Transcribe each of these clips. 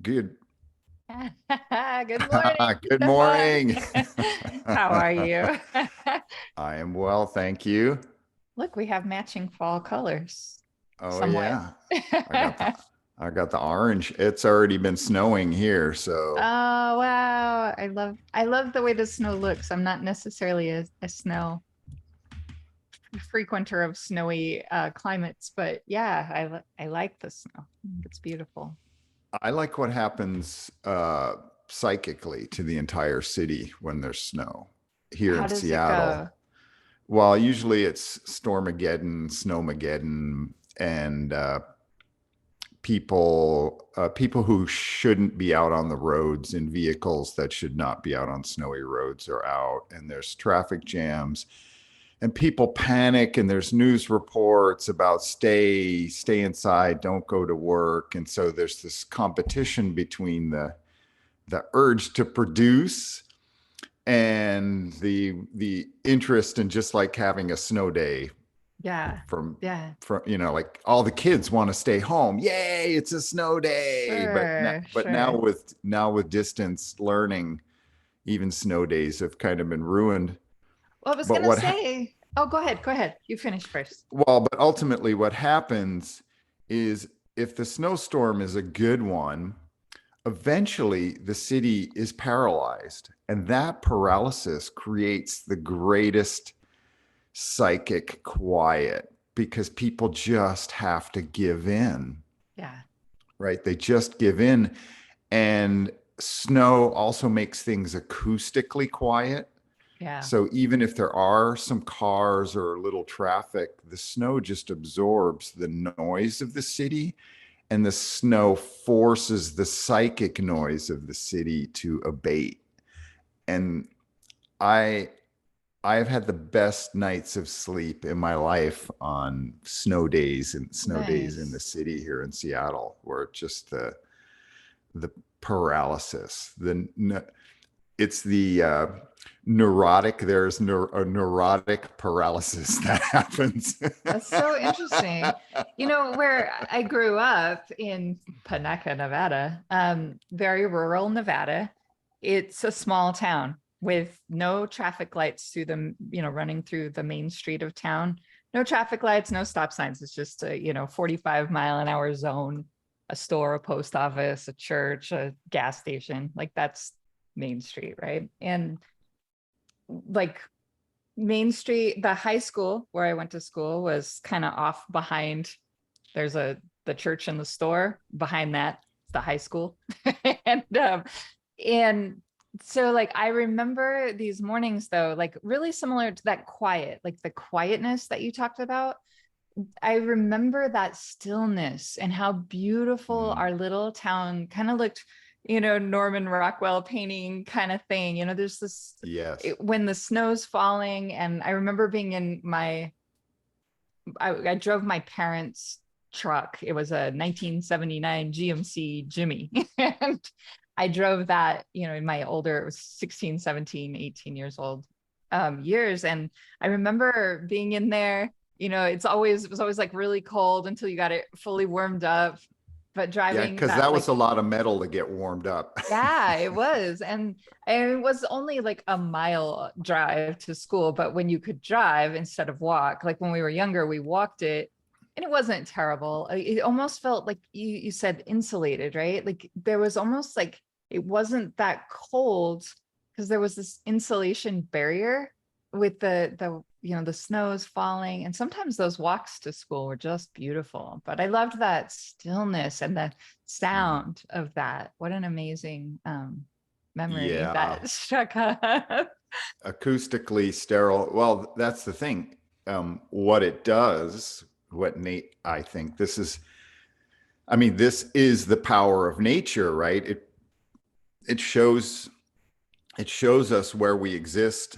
Good. Good morning, Good Stefan. morning. How are you? I am well, thank you. Look, we have matching fall colors Oh somewhat. yeah. I got the I got the orange. It's already been snowing here, so Oh wow. I love the way the snow looks. I'm not necessarily a snow frequenter of snowy climates, but yeah, I like the snow. It's beautiful. I like what happens psychically to the entire city when there's snow here How in does it Seattle. go? Well, usually it's Stormageddon, Snowmageddon, and people who shouldn't be out on the roads in vehicles that should not be out on snowy roads are out, and there's traffic jams, and people panic, and there's news reports about stay inside, don't go to work, and so there's this competition between the urge to produce and the interest in just like having a snow day Yeah. from Yeah. like all the kids want to stay home. Yay, it's a snow day. Sure, But now sure. with distance learning, even snow days have kind of been ruined. Well, I was But gonna say, oh, go ahead. Go ahead. You finish first. but ultimately what happens is if the snowstorm is a good one, eventually the city is paralyzed, and that paralysis creates the greatest psychic quiet because people just have to give in, Yeah. right? They just give in. And snow also makes things acoustically quiet. Yeah. So even if there are some cars or little traffic, the snow just absorbs the noise of the city, and the snow forces the psychic noise of the city to abate. And I I have had the best nights of sleep in my life on snow days in the Nice. city here in Seattle, where just the paralysis, it's the neurotic. There's a neurotic paralysis that happens. That's so interesting. You know, where I grew up in Paneca, Nevada, very rural Nevada. It's a small town with no traffic lights through the, running through the main street of town. No traffic lights, no stop signs. It's just a, 45-mile-an-hour zone, a store, a post office, a church, a gas station. Like that's Main Street, right? And like Main Street, the high school where I went to school was kind of off behind. There's the church and the store behind that, the high school. And so like I remember these mornings though, like really similar to that quiet, like the quietness that you talked about. I remember that stillness and how beautiful Mm, our little town kind of looked, Norman Rockwell painting kind of thing. There's this yes. when the snow's falling, and I remember being in I drove my parents' truck. It was a 1979 GMC Jimmy. And I drove that, in my older, it was 16, 17, 18 years old years. And I remember being in there, it was always like really cold until you got it fully warmed up. But Yeah, driving because that that was like a lot of metal to get warmed up. yeah, it was. And it was only like a mile drive to school, but when you could drive instead of walk, like when we were younger, we walked it and it wasn't terrible. It almost felt like you said insulated, right? Like there was almost like it wasn't that cold because there was this insulation barrier with the snows falling. And sometimes those walks to school were just beautiful. But I loved that stillness and the Mhm. sound of that. What an amazing memory Yeah, that struck up. acoustically sterile. Well, that's the thing. What it does, what Nate, I think this is the power of nature, right? It shows it shows us where we exist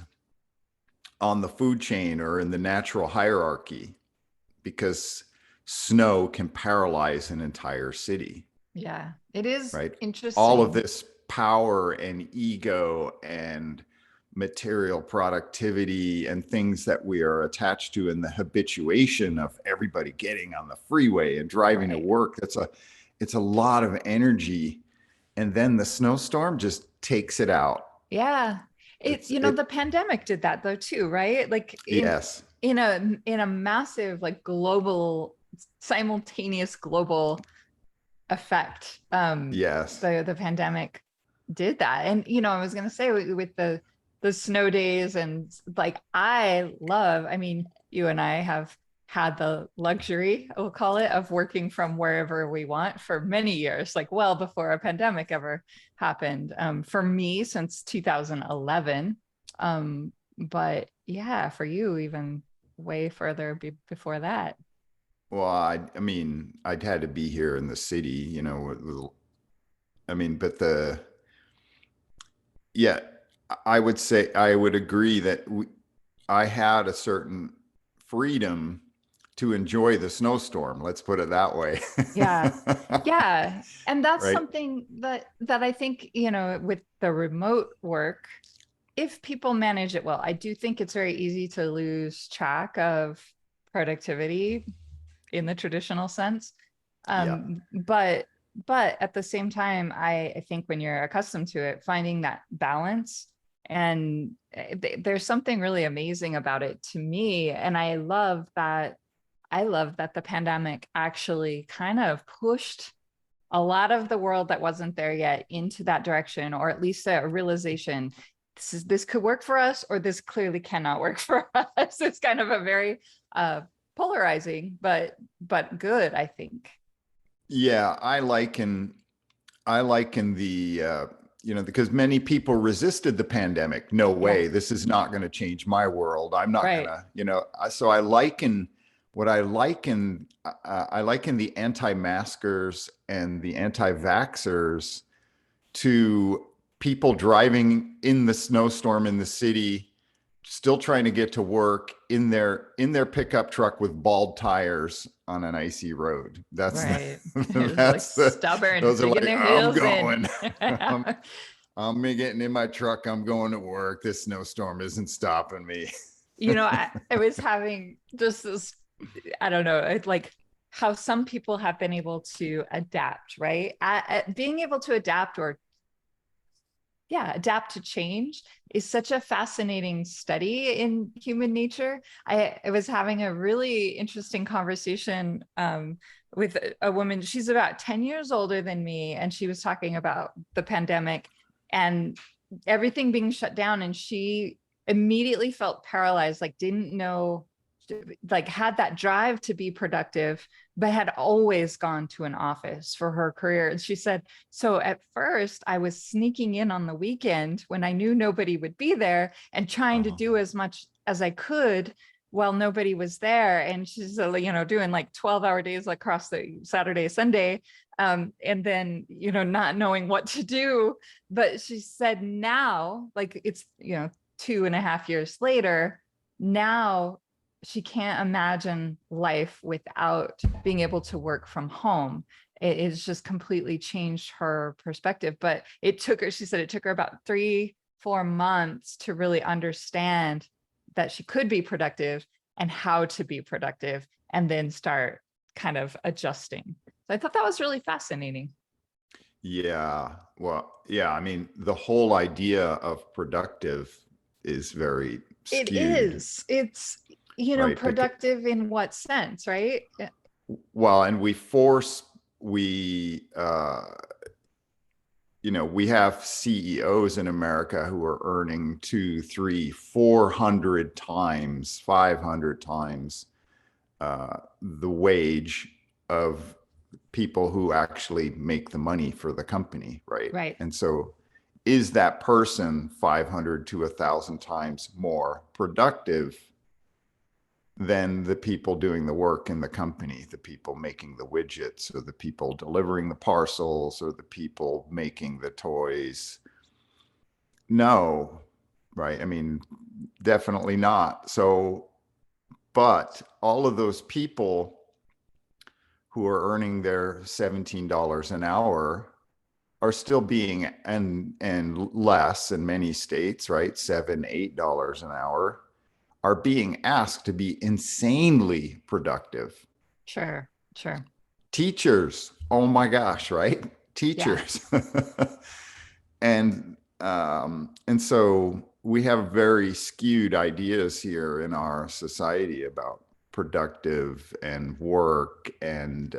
on the food chain or in the natural hierarchy, because snow can paralyze an entire city, Yeah, it is right? All of interesting. this power and ego and material productivity and things that we are attached to, in the habituation of everybody getting on the freeway and driving to Right. work, it's a lot of energy, and then the snowstorm just takes it out. Yeah. It's The it. pandemic did that though too, right? Like Yes. in a massive like global simultaneous global effect. Yes. The pandemic did that. And I was gonna say with the snow days and like I mean, you and I have had the luxury, we'll call it, of working from wherever we want for many years, like well before a pandemic ever happened. For me, since 2011. But yeah, for you, even way further before that. Well, I mean, I'd had to be here in the city, I mean, but yeah, I would say I would agree that I had a certain freedom to enjoy the snowstorm. Let's put it that way. Yeah. Yeah. And that's Right? something that I think, with the remote work, if people manage it well, I do think it's very easy to lose track of productivity in the traditional sense. Yeah. But at the same time, I think when you're accustomed to it, finding that balance and there's something really amazing about it to me. And I love that the pandemic actually kind of pushed a lot of the world that wasn't there yet into that direction, or at least a realization this could work for us, or this clearly cannot work for us. It's kind of a very polarizing, but good, I think. Yeah, I liken the because many people resisted the pandemic. No Yeah, way, this is not going to change my world. I'm not right, gonna, so I liken what I liken the anti-maskers and the anti-vaxxers to people driving in the snowstorm in the city, still trying to get to work in their pickup truck with bald tires on an icy road. right. It's like That's stubborn, those are digging like, their I'm heels in. going. I'm I'm getting in my truck. I'm going to work. This snowstorm isn't stopping me. I was having just this, I don't know, it's like how some people have been able to adapt, right? At being able to adapt, or yeah, adapt to change is such a fascinating study in human nature. I was having a really interesting conversation with a woman. She's about 10 years older than me, and she was talking about the pandemic and everything being shut down. And she immediately felt paralyzed, like didn't know, like had that drive to be productive, but had always gone to an office for her career. And she said, so at first I was sneaking in on the weekend when I knew nobody would be there and trying to Uh-huh. do as much as I could while nobody was there. And she's, doing like 12-hour days across the Saturday, Sunday. And then, not knowing what to do. But she said now, like it's, 2.5 years later, now she can't imagine life without being able to work from home. It's just completely changed her perspective. But she said it took her about 3-4 months to really understand that she could be productive and how to be productive, and then start kind of adjusting. So I thought that was really fascinating. Yeah. Well, yeah. I mean, the whole idea of productive is very It skewed, is. It's, right? Because, productive in what sense, right? well, and we have CEOs in America who are earning 2, 3, 400 times, 500 times the wage of people who actually make the money for the company, right? Right. And so, is that person 500 to 1,000 times more productive than the people doing the work in the company, the people making the widgets, or the people delivering the parcels, or the people making the toys? No, right? I mean, definitely not. So, but all of those people who are earning their $17 an hour are still being, and less in many states, right? $7, $8 an hour, are being asked to be insanely productive. Sure. Sure. Teachers, oh my gosh, right? Yeah. teachers. And so we have very skewed ideas here in our society about productive and work and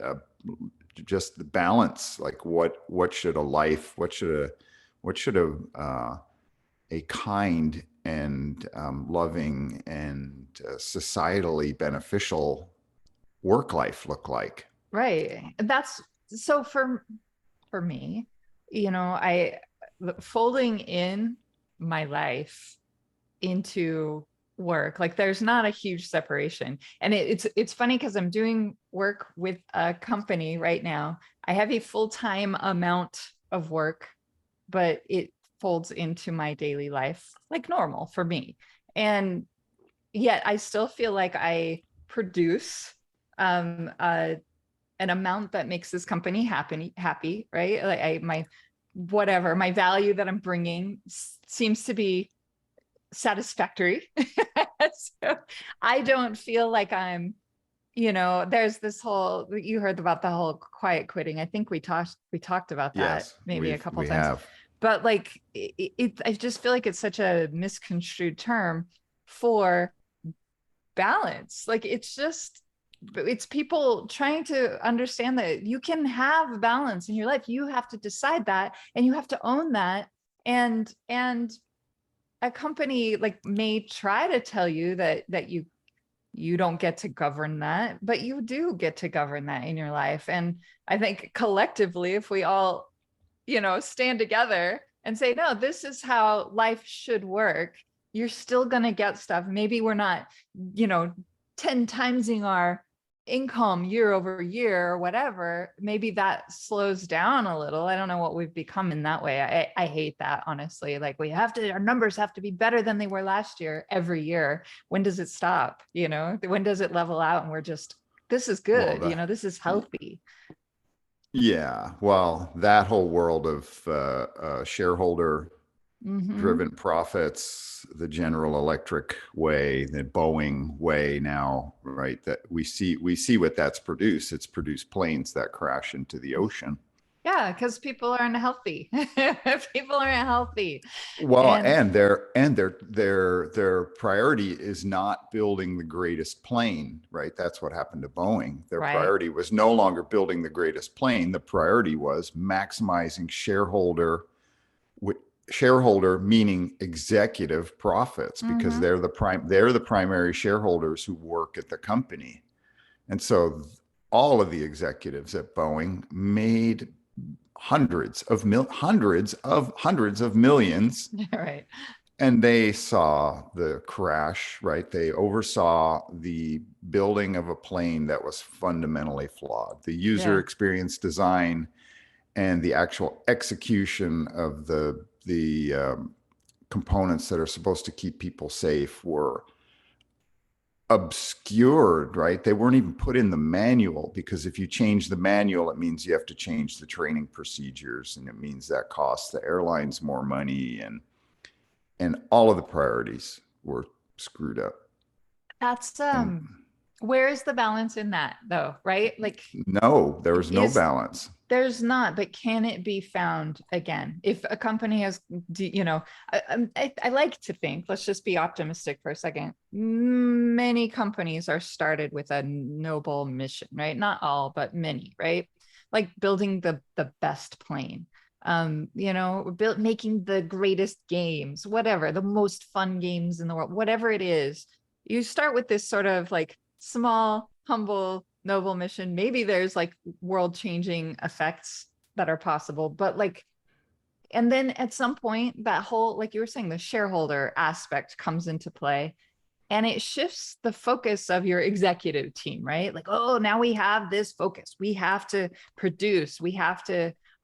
just the balance. Like what should a life, what should a kind and loving and societally beneficial work life look like? Right. That's so for me, I folding in my life into work, like there's not a huge separation. And it's funny because I'm doing work with a company right now. I have a full-time amount of work, but it folds into my daily life like normal for me. And yet I still feel like I produce um uh an amount that makes this company happy, right? Like my whatever, my value that I'm bringing seems to be satisfactory. So I don't feel like I'm, there's this whole, you heard about the whole quiet quitting. I think we talked about that Yes, maybe a couple we times, have. but like I just feel like it's such a misconstrued term for balance. Like it's people trying to understand that you can have balance in your life. You have to decide that and you have to own that. And a company like may try to tell you that you don't get to govern that, but you do get to govern that in your life. And I think collectively, if we all, stand together and say, no, this is how life should work, you're still going to get stuff. Maybe we're not, you know, 10 timesing our income year over year or whatever. Maybe that slows down a little. I don't know what we've become in that way. I hate that, honestly. Like our numbers have to be better than they were last year every year. When does it stop? When does it level out and we're just, this is Well, good, this is healthy. yeah, well, that whole world of shareholder Mm-hmm. driven profits, the General Electric way, the Boeing way now, right? That we see what that's produced. It's produced planes that crash into the ocean. Yeah, because people aren't healthy. People aren't healthy. Well, And and their priority is not building the greatest plane, right? That's what happened to Boeing. Their right. priority was no longer building the greatest plane. The priority was maximizing shareholder meaning executive profits, because Mm-hmm. they're the primary shareholders who work at the company. And so all of the executives at Boeing made hundreds of millions, Right. and they saw the crash, right? They oversaw the building of a plane that was fundamentally flawed. The user Yeah. experience design and the actual execution of the components that are supposed to keep people safe were obscured, right? They weren't even put in the manual, because if you change the manual, it means you have to change the training procedures, and it means that costs the airlines more money, and all of the priorities were screwed up. That's And where is the balance in that though, right? Like no, there was no is balance. there's not, but can it be found again? If a company has, I like to think, let's just be optimistic for a second. Many companies are started with a noble mission, right? Not all, but many, right? Like building the best plane, making the greatest games, whatever, the most fun games in the world, whatever it is. You start with this sort of like small, humble, noble mission. Maybe there's like world changing effects that are possible, but like, and then at some point, that whole, like you were saying, the shareholder aspect comes into play and it shifts the focus of your executive team, right? Like, oh, now we have this focus. We have to produce,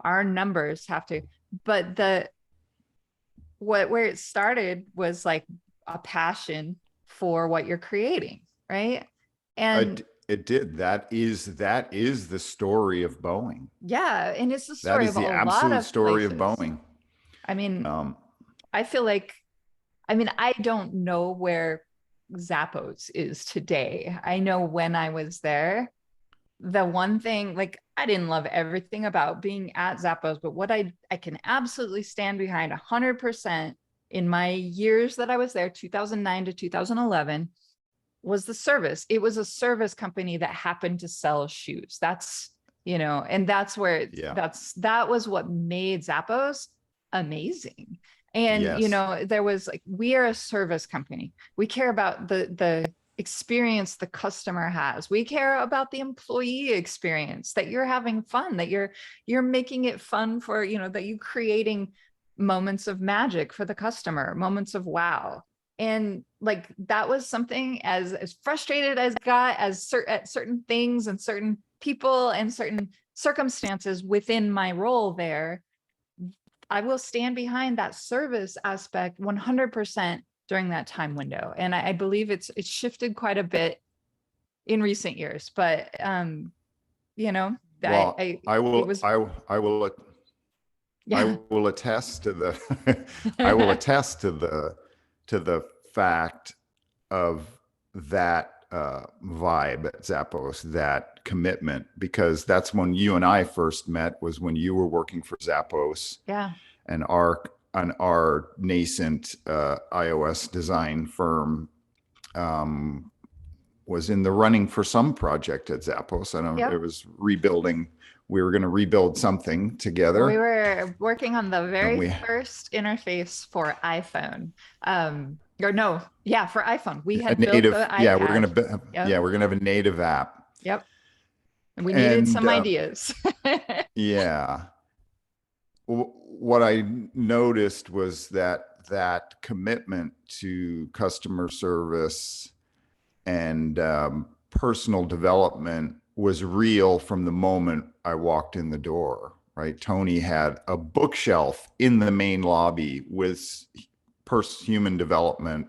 our numbers have to, but where it started was like a passion for what you're creating, right? And It did. That is the story of Boeing. yeah, and it's the That story is of the a lot absolute of story of places. Boeing. I mean, Um, I feel like, I don't know where Zappos is today. I know when I was there, the one thing, like I didn't love everything about being at Zappos, but what I can absolutely stand behind 100% in my years that I was there, 2009 to 2011, was the service. It was a service company that happened to sell shoes. That's, and that's where Yeah. that was what made Zappos amazing. And, Yes. there was like, we are a service company. We care about the experience the customer has. We care about the employee experience, that you're having fun, that you're making it fun for, that you creating moments of magic for the customer, moments of wow. And like, that was something as frustrated as got as at certain things and certain people and certain circumstances within my role there, I will stand behind that service aspect 100% during that time window. And I believe it's shifted quite a bit in recent years, but you know, Well, it was, I yeah, will attest to the I will attest to the fact of that vibe at Zappos, that commitment, because that's when you and I first met, was when you were working for Zappos, yeah, and our nascent iOS design firm was in the running for some project at Zappos. I don't. It yep. was rebuilding. We were going to rebuild something We together, were working on the and very we first interface for iPhone. Or no, yeah, for iPhone. We a had built the native. Yeah, iPad. yeah, Yep, we're gonna have a native app, yep. And we needed and some ideas. yeah. What I noticed was that commitment to customer service and personal development was real from the moment I walked in the door. Right, Tony had a bookshelf in the main lobby with human development,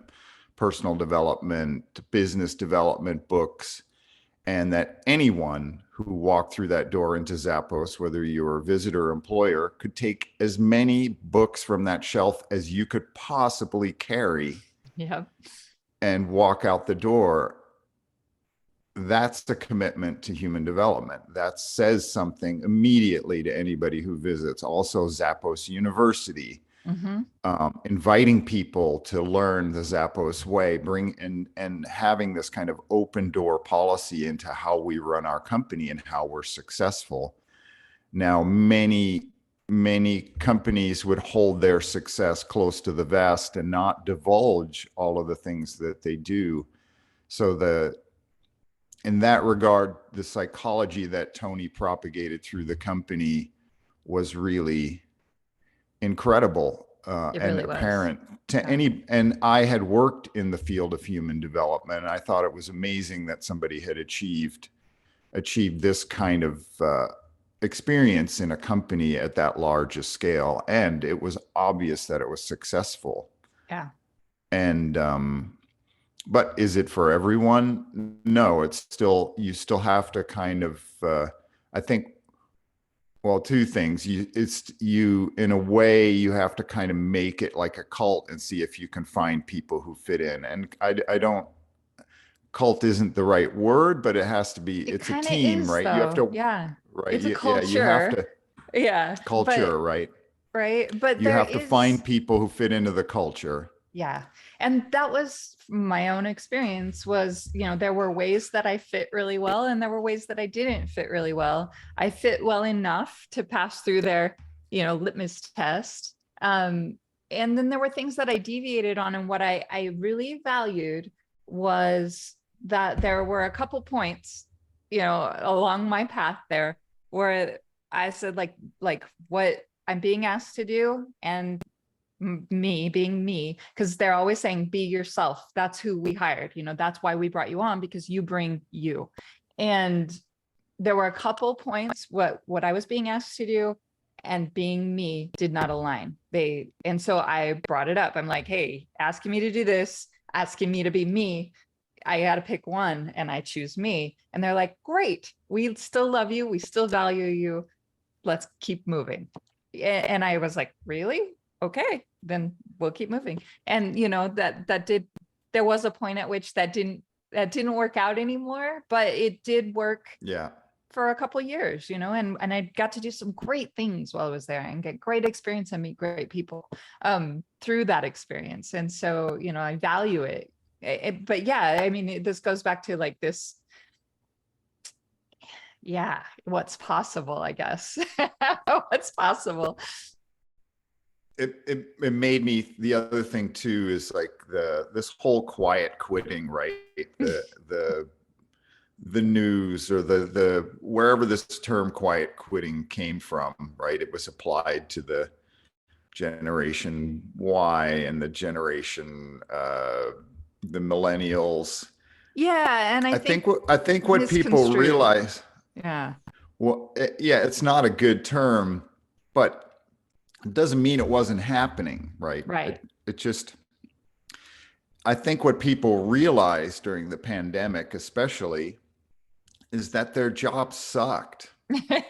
personal development, business development books, and that anyone who walked through that door into Zappos, whether you were a visitor or employer, could take as many books from that shelf as you could possibly carry Yep. and walk out the door. That's the commitment to human development. That says something immediately to anybody who visits. Also, Zappos University, Mm-hmm. inviting people to learn the Zappos way, and having this kind of open door policy into how we run our company and how we're successful. Now, many companies would hold their success close to the vest and not divulge all of the things that they do. So in that regard, the psychology that Tony propagated through the company was really incredible, It and really was. apparent to Yeah. any. And I had worked in the field of human development, and I thought it was amazing that somebody had achieved this kind of experience in a company at that large a scale, and it was obvious that it was successful. Yeah. And but is it for everyone? No, it's still, you still have to kind of I think, well, two things. You in a way you have to kind of make it like a cult and see if you can find people who fit in. And I don't, cult isn't the right word, but it has to be, It it's a kind of team, is right? You have though. to, Yeah. right? It's a Yeah, you have culture. to, Yeah. But culture, right? right. But You there have to is, find people who fit into the culture. yeah. And that was my own experience was, there were ways that I fit really well and there were ways that I didn't fit really well. I fit well enough to pass through their, litmus test. And then there were things that I deviated on. And what I really valued was that there were a couple points, along my path there where I said like what I'm being asked to do and me being me, because they're always saying be yourself, that's who we hired, that's why we brought you on, because you bring you. And there were a couple points what I was being asked to do and being me did not align. And so I brought it up. I'm like, hey, asking me to do this, asking me to be me, I got to pick one and I choose me. And they're like, great, we still love you, we still value you, let's keep moving. And I was like, really? Okay, then we'll keep moving. And that did, there was a point at which that didn't work out anymore, but it did work Yeah. for a couple of years, and I got to do some great things while I was there and get great experience and meet great people through that experience. And so, I value it. But yeah, I mean, this goes back to like this, yeah, what's possible, I guess. What's possible. It made me, the other thing too is like this whole quiet quitting, right? The news, or the wherever this term quiet quitting came from, right? It was applied to the generation Y and the generation the millennials. Yeah, and I think I think what people misconstrued. realize, Yeah, well, yeah, it's not a good term, but it doesn't mean it wasn't happening, right? right. It just, I think what people realized during the pandemic, especially, is that their jobs sucked.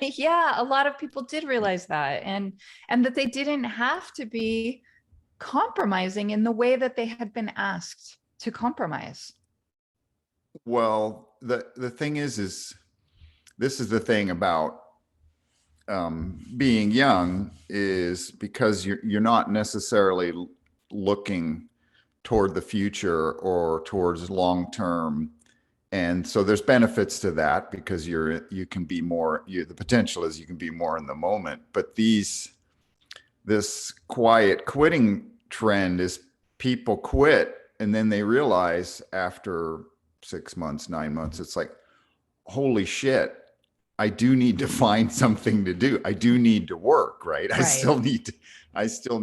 Yeah, a lot of people did realize that, and that they didn't have to be compromising in the way that they had been asked to compromise. Well, the thing is this is the thing about being young, is because you're not necessarily looking toward the future or towards long term, and so there's benefits to that because you can be more, the potential is you can be more in the moment. But this quiet quitting trend is people quit and then they realize after 6 months, 9 months, it's like, holy shit, I do need to find something to do. I do need to work, right? Right. I still need, I still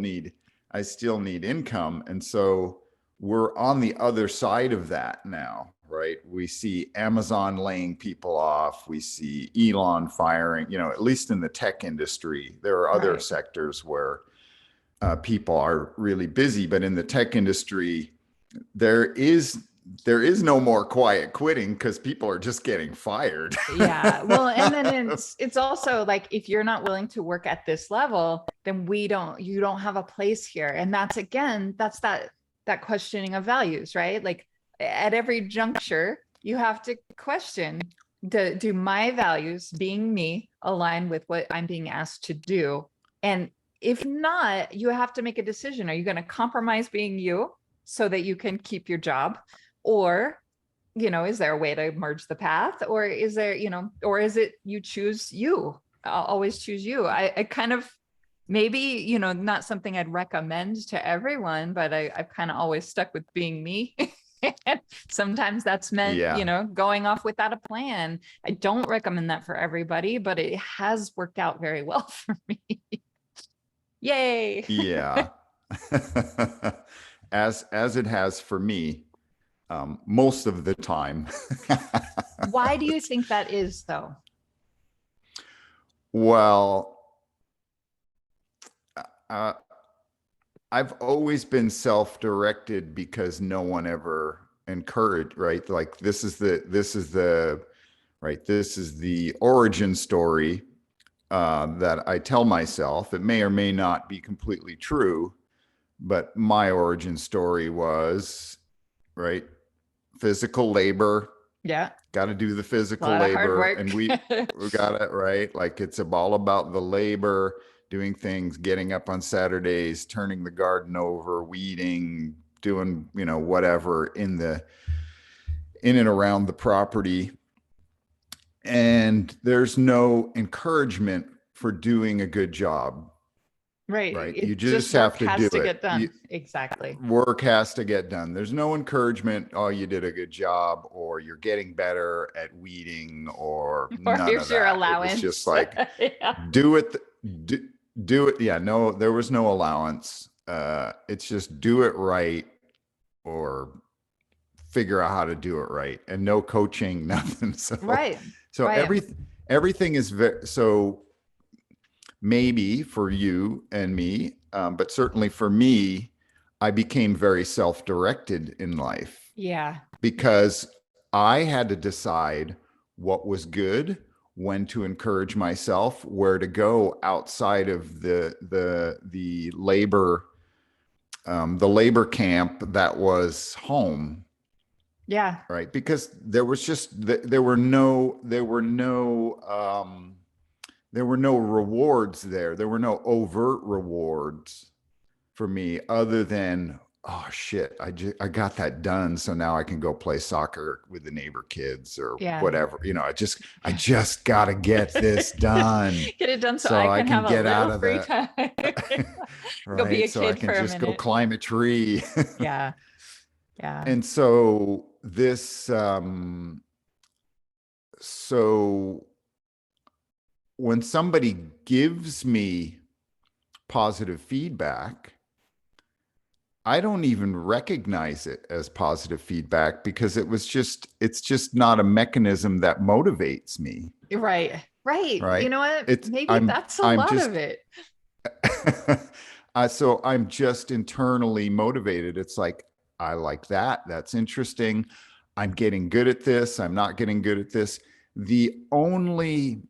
need income. And so we're on the other side of that now, right? We see Amazon laying people off. We see Elon firing, at least in the tech industry. There are other Right. sectors where people are really busy, but in the tech industry, there is there is no more quiet quitting because people are just getting fired. Yeah. Well, and then it's also like, if you're not willing to work at this level, then you don't have a place here. And that's, again, that's that questioning of values, right? Like, at every juncture, you have to question, do my values, being me, align with what I'm being asked to do? And if not, you have to make a decision. Are you going to compromise being you so that you can keep your job? Or, is there a way to merge the path? Or is there, or is it you choose you? I'll always choose you. I kind of, maybe, not something I'd recommend to everyone, but I've kind of always stuck with being me. Sometimes that's meant, Yeah. going off without a plan. I don't recommend that for everybody, but it has worked out very well for me. Yay. Yeah. As it has for me, most of the time. Why do you think that is, though? Well, uh, I've always been self-directed because no one ever encouraged, right? Like this is the origin story that I tell myself. It may or may not be completely true, but my origin story was, right, physical labor. Yeah. Got to do the A physical lot of hard labor, work. and we got it right. Like it's all about the labor, doing things, getting up on Saturdays, turning the garden over, weeding, doing whatever in and around the property. And there's no encouragement for doing a good job, Right. right? You It just just, work have to do has to it. get done. Exactly. Work has to get done. There's no encouragement, oh, you did a good job, or you're getting better at weeding, or Or none of here's your that. It was just allowance. like, Yeah. do it, do, do it. Yeah, no, there was no allowance. It's just do it right, or figure out how to do it right, and no coaching, nothing. Right. So Right. everything is so maybe for you and me, but certainly for me, I became very self-directed in life Yeah. because I had to decide what was good, when to encourage myself, where to go outside of the labor camp that was home. Yeah. right? Because there was just there were no there were no rewards there. There were no overt rewards for me other than, oh shit, I got that done, so now I can go play soccer with the neighbor kids or Yeah. whatever. I just got to get this done Get it done so so I I can can have a get out little of free the time. Go be right, a so I kid can for a just go minute. climb a tree. Yeah. Yeah. And so this so when somebody gives me positive feedback, I don't even recognize it as positive feedback because it's just not a mechanism that motivates me, Right. Right. You right? know what? It's Maybe that's a I'm lot of just it. so I'm just internally motivated. It's like, I like that. That's interesting. I'm getting good at this. I'm not getting good at this. The only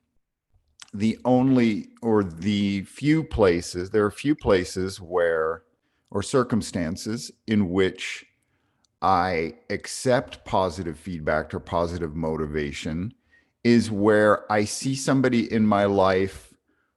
or the few places, there are a few places where, or circumstances in which I accept positive feedback or positive motivation is where I see somebody in my life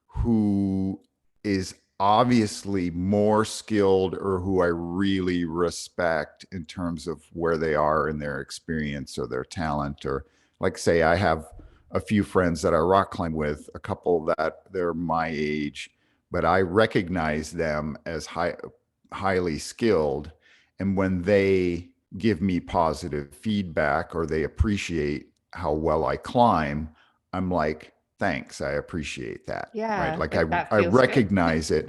who is obviously more skilled or who I really respect in terms of where they are in their experience or their talent. Or, like, say, I have a few friends that I rock climb with, a couple that they're my age, but I recognize them as highly skilled. And when they give me positive feedback or they appreciate how well I climb, I'm like, thanks, I appreciate that. Right. Yeah. Like Like that I feels good. recognize it.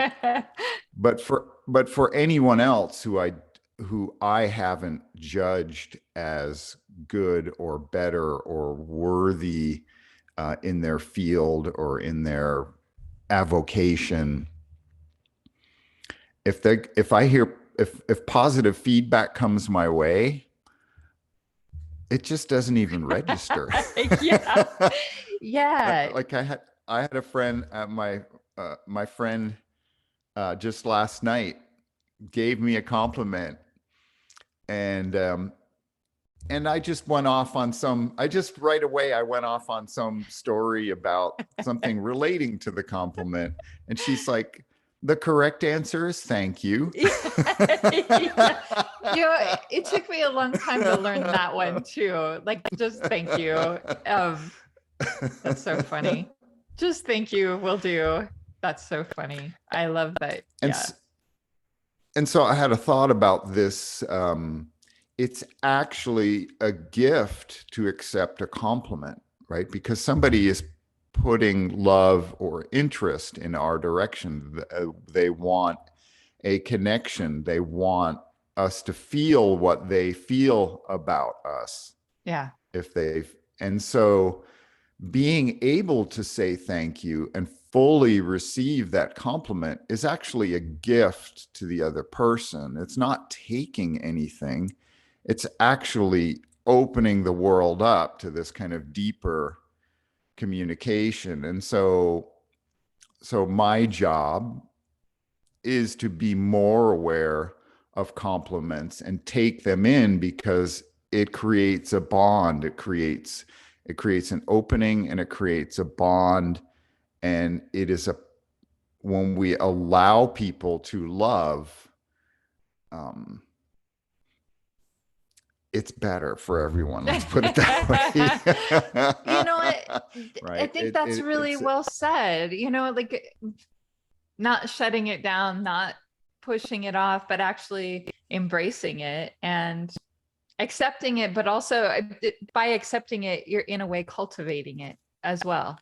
But for anyone else who I haven't judged as good or better or worthy in their field or in their avocation, if I hear if positive feedback comes my way, it just doesn't even register. Yeah. Yeah. Like I had a friend at my friend just last night gave me a compliment, and I just went off on I just right away I went off on some story about something relating to the compliment, and she's like, the correct answer is thank you. Yeah. You know, it took me a long time to learn that one too. Like, just thank you. That's so funny. Just thank you will do. That's so funny. I love that. and Yeah. and so I had a thought about this. It's actually a gift to accept a compliment, right? Because somebody is putting love or interest in our direction. They want a connection. They want us to feel what they feel about us. Yeah. If they and so being able to say thank you and fully receive that compliment is actually a gift to the other person. It's not taking anything, it's actually opening the world up to this kind of deeper communication. And so my job is to be more aware of compliments and take them in because it creates a bond. It creates an opening and it creates a bond. And it is a when we allow people to love, um, it's better for everyone. Let's put it that You know what? way. I Right? think that's really It's well said. You know, like not shutting it down, not pushing it off, but actually embracing it and accepting it, but also by accepting it, you're in a way cultivating it as well.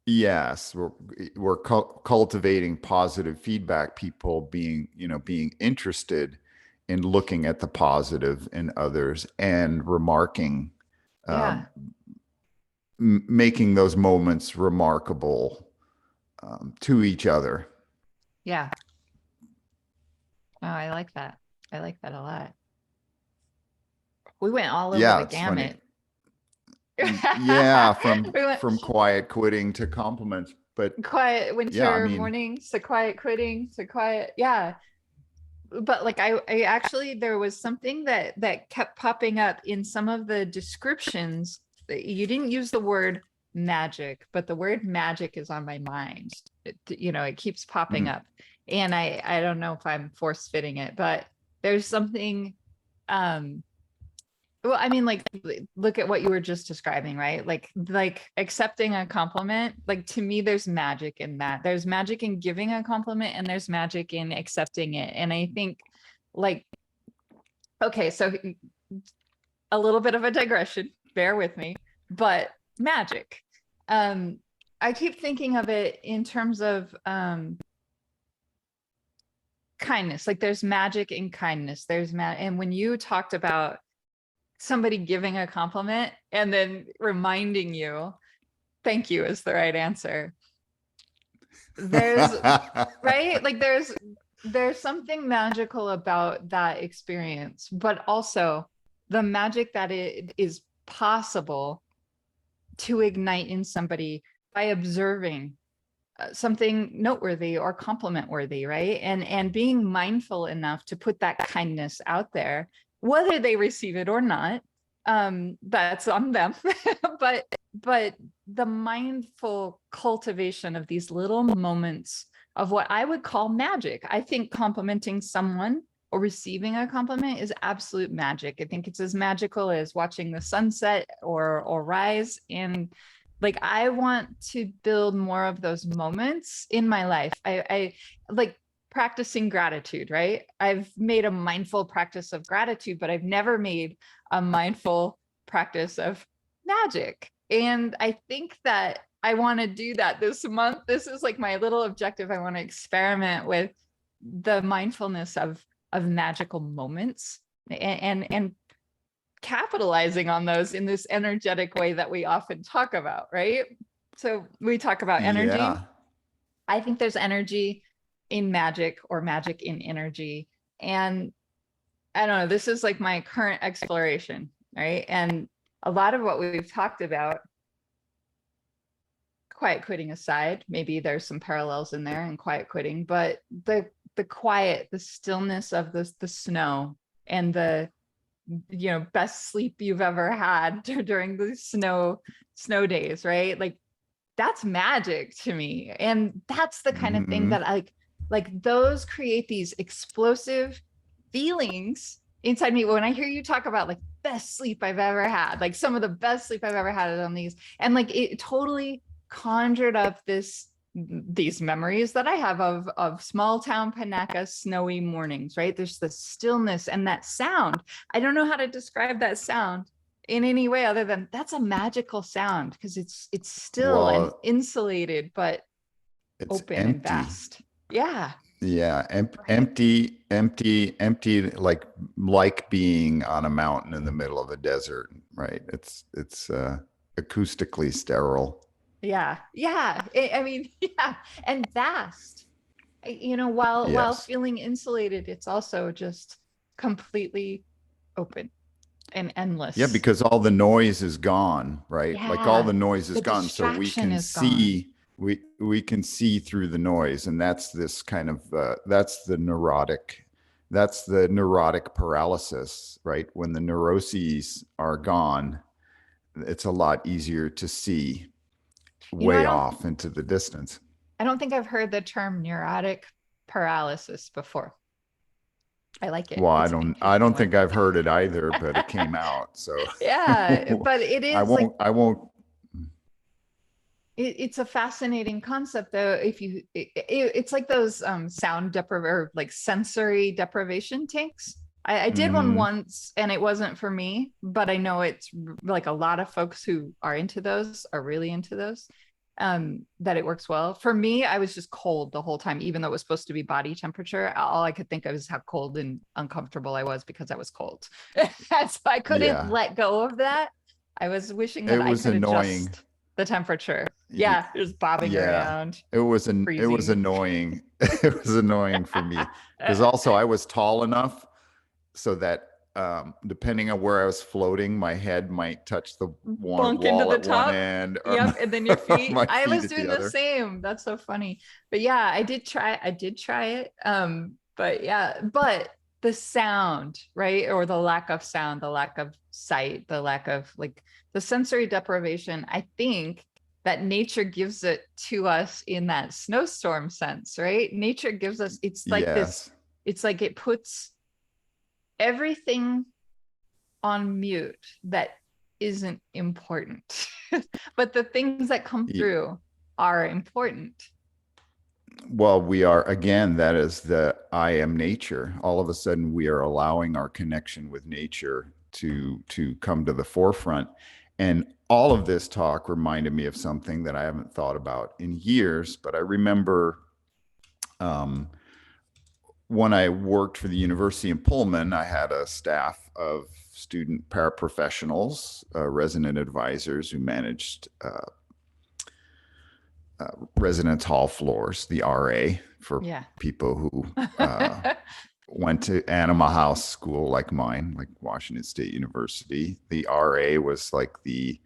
yes, we're cultivating positive feedback. People being interested in looking at the positive in others and remarking, Yeah. um, making those moments remarkable to each other. Yeah. Oh, I like that. I like that a lot. We went all over Yeah, the it's funny. gamut. Yeah, We went from quiet quitting to compliments, but quiet yeah, I winter mean, mornings to quiet quitting to quiet. Yeah. but like I actually, there was something that kept popping up in some of the descriptions. You didn't use the word magic, but the word magic is on my mind. It keeps popping Mm. up, and I don't know if I'm force fitting it, but there's something. um well, I mean, like, look at what you were just describing, right? Like accepting a compliment. Like, to me, there's magic in that. There's magic in giving a compliment, and there's magic in accepting it. And I think, like, okay, so a little bit of a digression, bear with me, but magic. Um, I keep thinking of it in terms of kindness. Like, there's magic in kindness. And when you talked about somebody giving a compliment and then reminding you thank you is the right answer, there's right, like there's something magical about that experience, but also the magic that it is possible to ignite in somebody by observing something noteworthy or compliment worthy, right? And being mindful enough to put that kindness out there, whether they receive it or not, that's on them. but the mindful cultivation of these little moments of what I would call magic. I think complimenting someone or receiving a compliment is absolute magic. I think it's as magical as watching the sunset or rise. And like, I want to build more of those moments in my life. I like practicing gratitude, right? I've made a mindful practice of gratitude, but I've never made a mindful practice of magic. And I think that I want to do that this month. This is like my little objective. I want to experiment with the mindfulness of magical moments, and capitalizing on those in this energetic way that we often talk about, right? So we talk about energy. Yeah. I think there's energy in magic, or magic in energy. And I don't know, this is like my current exploration, right? And a lot of what we've talked about, quiet quitting aside, maybe there's some parallels in there in quiet quitting, but the quiet, the stillness of the snow, and the best sleep you've ever had during the snow days, right? Like, that's magic to me. And that's the kind of thing Hmm. that like those create these explosive feelings inside me when I hear you talk about like best sleep I've ever had, like some of the best sleep I've ever had is on these. And like, it totally conjured up these memories that I have of small town Panaca snowy mornings, right? There's the stillness and that sound. I don't know how to describe that sound in any way other than that's a magical sound, because it's still and Well, insulated, but it's open and empty. vast. Yeah. Yeah, Right. empty, like being on a mountain in the middle of a desert, right? It's acoustically sterile. Yeah. Yeah. I mean, yeah. And vast. While Yes. feeling insulated, it's also just completely open and Yeah, endless. because all the noise is gone, right? Like all Yeah. the noise is The gone, so distraction is gone. we can see through the noise, and that's this kind of that's the neurotic paralysis, right? When the neuroses are gone, it's a lot easier to see You know, way off into the distance. I don't think I've heard the term neurotic paralysis before. I like it. Well, I It's an don't I interesting don't one. think I've heard it either, but it came out, so Yeah, but it I is like, won't. it's a fascinating concept though. If it's like those or like sensory deprivation tanks. I did one Mhm. once and it wasn't for me, but I know it's like a lot of folks who are into those are really into those. That it works well. For me, I was just cold the whole time, even though it was supposed to be body temperature. All I could think of is how cold and uncomfortable I was because I was cold. So I couldn't Yeah, let go of that. I was wishing that it I was could annoying. adjust the temperature. Y- Yeah, just bobbing Yeah, around, it was freezing. annoying. It was annoying for me because also I was tall enough so that depending on where I was floating, my head might touch the one Bunk into wall the at one top. end or Yep, and then your feet. my I feet was at doing the the other. same. That's so funny. But yeah, I did try it. But yeah, but the sound, right? Or the lack of sound, the lack of sight, the lack of like the sensory deprivation, I think that nature gives it to us in that snowstorm sense, right? Nature gives us, it's like this, Yes. it's like it puts everything on mute that isn't important. But the things that come through are important. Well, we are, again, that is the I am nature. All of a sudden we are allowing our connection with nature to come to the forefront. And all of this talk reminded me of something that I haven't thought about in years, but I remember um, when I worked for the university in Pullman, I had a staff of student paraprofessionals, resident advisors who managed residence hall floors, the RA, for Yeah. people who went to Anima House School like mine, like Washington State University. The RA was like the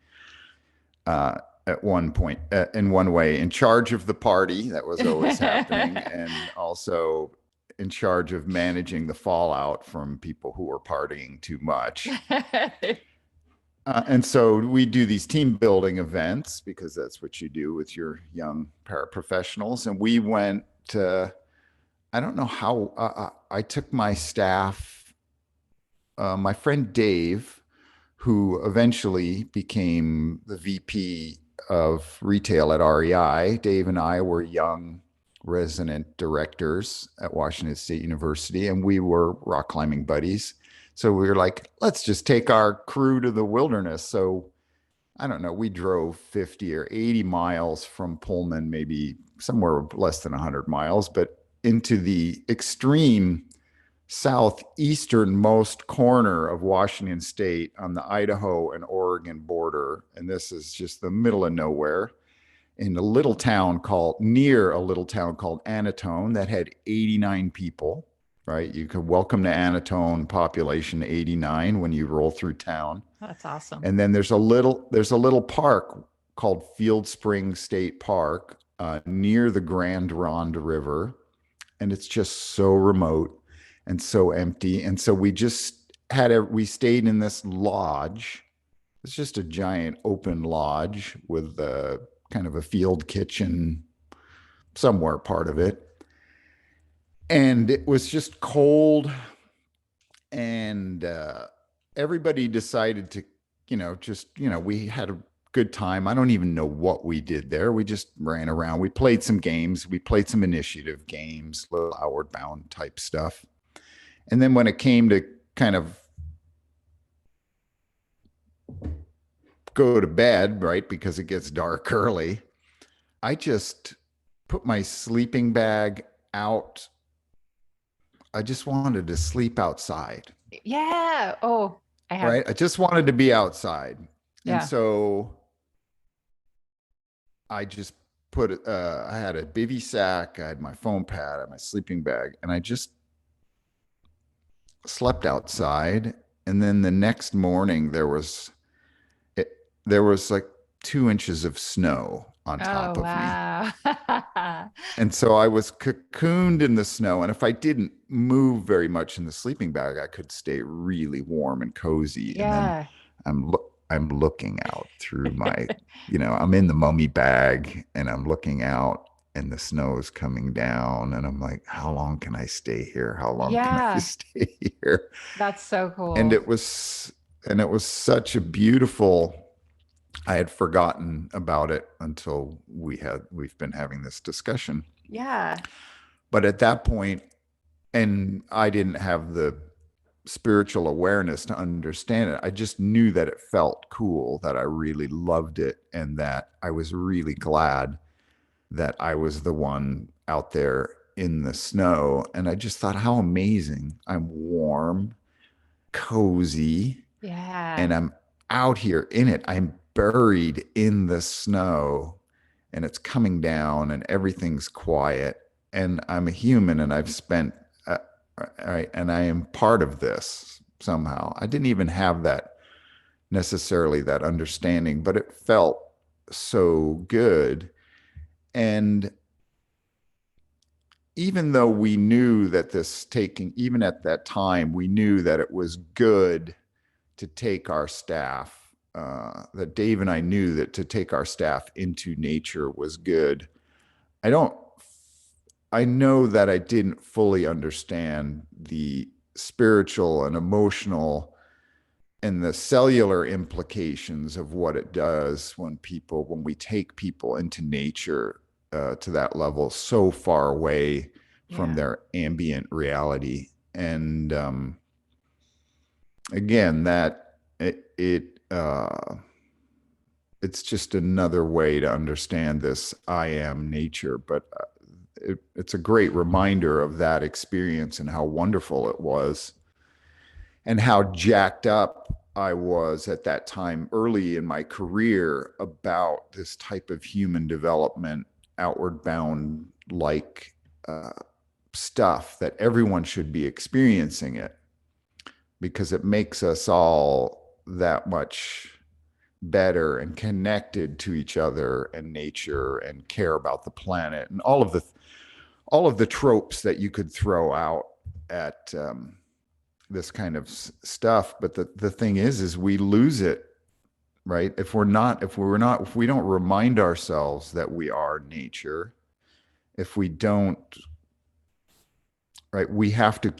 uh, at one point, in one way, in charge of the party that was always happening, and also in charge of managing the fallout from people who were partying too much. And so we do these team building events because that's what you do with your young paraprofessionals. And we went to, I don't know how, I took my staff, my friend Dave, who eventually became the VP of retail at REI. Dave and I were young resident directors at Washington State University, and we were rock climbing buddies. So we were like, let's just take our crew to the wilderness. So I don't know, we drove 50 or 80 miles from Pullman, maybe somewhere less than 100 miles, but into the extreme southeasternmost corner of Washington State on the Idaho and Oregon border. And this is just the middle of nowhere in a little town called, near a little town called Anatone that had 89 people, right? You could welcome to Anatone, population 89 when you roll through town. That's awesome. And then there's a little park called Field Spring State Park near the Grand Ronde River, and it's just so remote and so empty. And so we stayed in this lodge. It's just a giant open lodge with a kind of a field kitchen somewhere part of it. And it was just cold, and everybody decided to, we had a good time. I don't even know what we did there. We just ran around. We played some games. We played some initiative games, little outward bound type stuff. And then when it came to kind of go to bed, right, because it gets dark early, I just put my sleeping bag out. I just wanted to sleep outside. Yeah. Oh, I have. Right. I just wanted to be outside. And Yeah. so I just I had a bivy sack, I had my foam pad, I had my sleeping bag, and I just slept outside. And then the next morning, there was like 2 inches of snow on Oh, top of me. wow. And so I was cocooned in the snow. And if I didn't move very much in the sleeping bag, I could stay really warm and cozy. And then Yeah. I'm looking out through I'm in the mummy bag and I'm looking out and the snow is coming down. And I'm like, how long can I stay here? How long can I Yeah. stay here? That's so And cool. it was such a beautiful, I had forgotten about it until we've been having this discussion. Yeah. But at that point, and I didn't have the spiritual awareness to understand it. I just knew that it felt cool, that I really loved it, and that I was really glad that I was the one out there in the snow. And I just thought, how amazing. I'm warm, cozy, Yeah. and I'm out here in it. I'm buried in the snow and it's coming down and everything's quiet. And I'm a human and I've spent, right, and I am part of this somehow. I didn't even have that necessarily, that understanding, but it felt so good. And even though we knew that this taking, even at that time, we knew that it was good to take our staff, that Dave and I knew that to take our staff into nature was good. I don't, I know that I didn't fully understand the spiritual and emotional and the cellular implications of what it does when we take people into nature to that level so far away from Yeah. their ambient reality. And again, that it's just another way to understand this I am nature, but it's a great reminder of that experience and how wonderful it was and how jacked up I was at that time early in my career about this type of human development, outward bound like uh, stuff that everyone should be experiencing it because it makes us all that much better and connected to each other and nature and care about the planet and all of the tropes that you could throw out at this kind of stuff. But the thing is we lose it, right? If we don't remind ourselves that we are nature, if we don't, right, we have to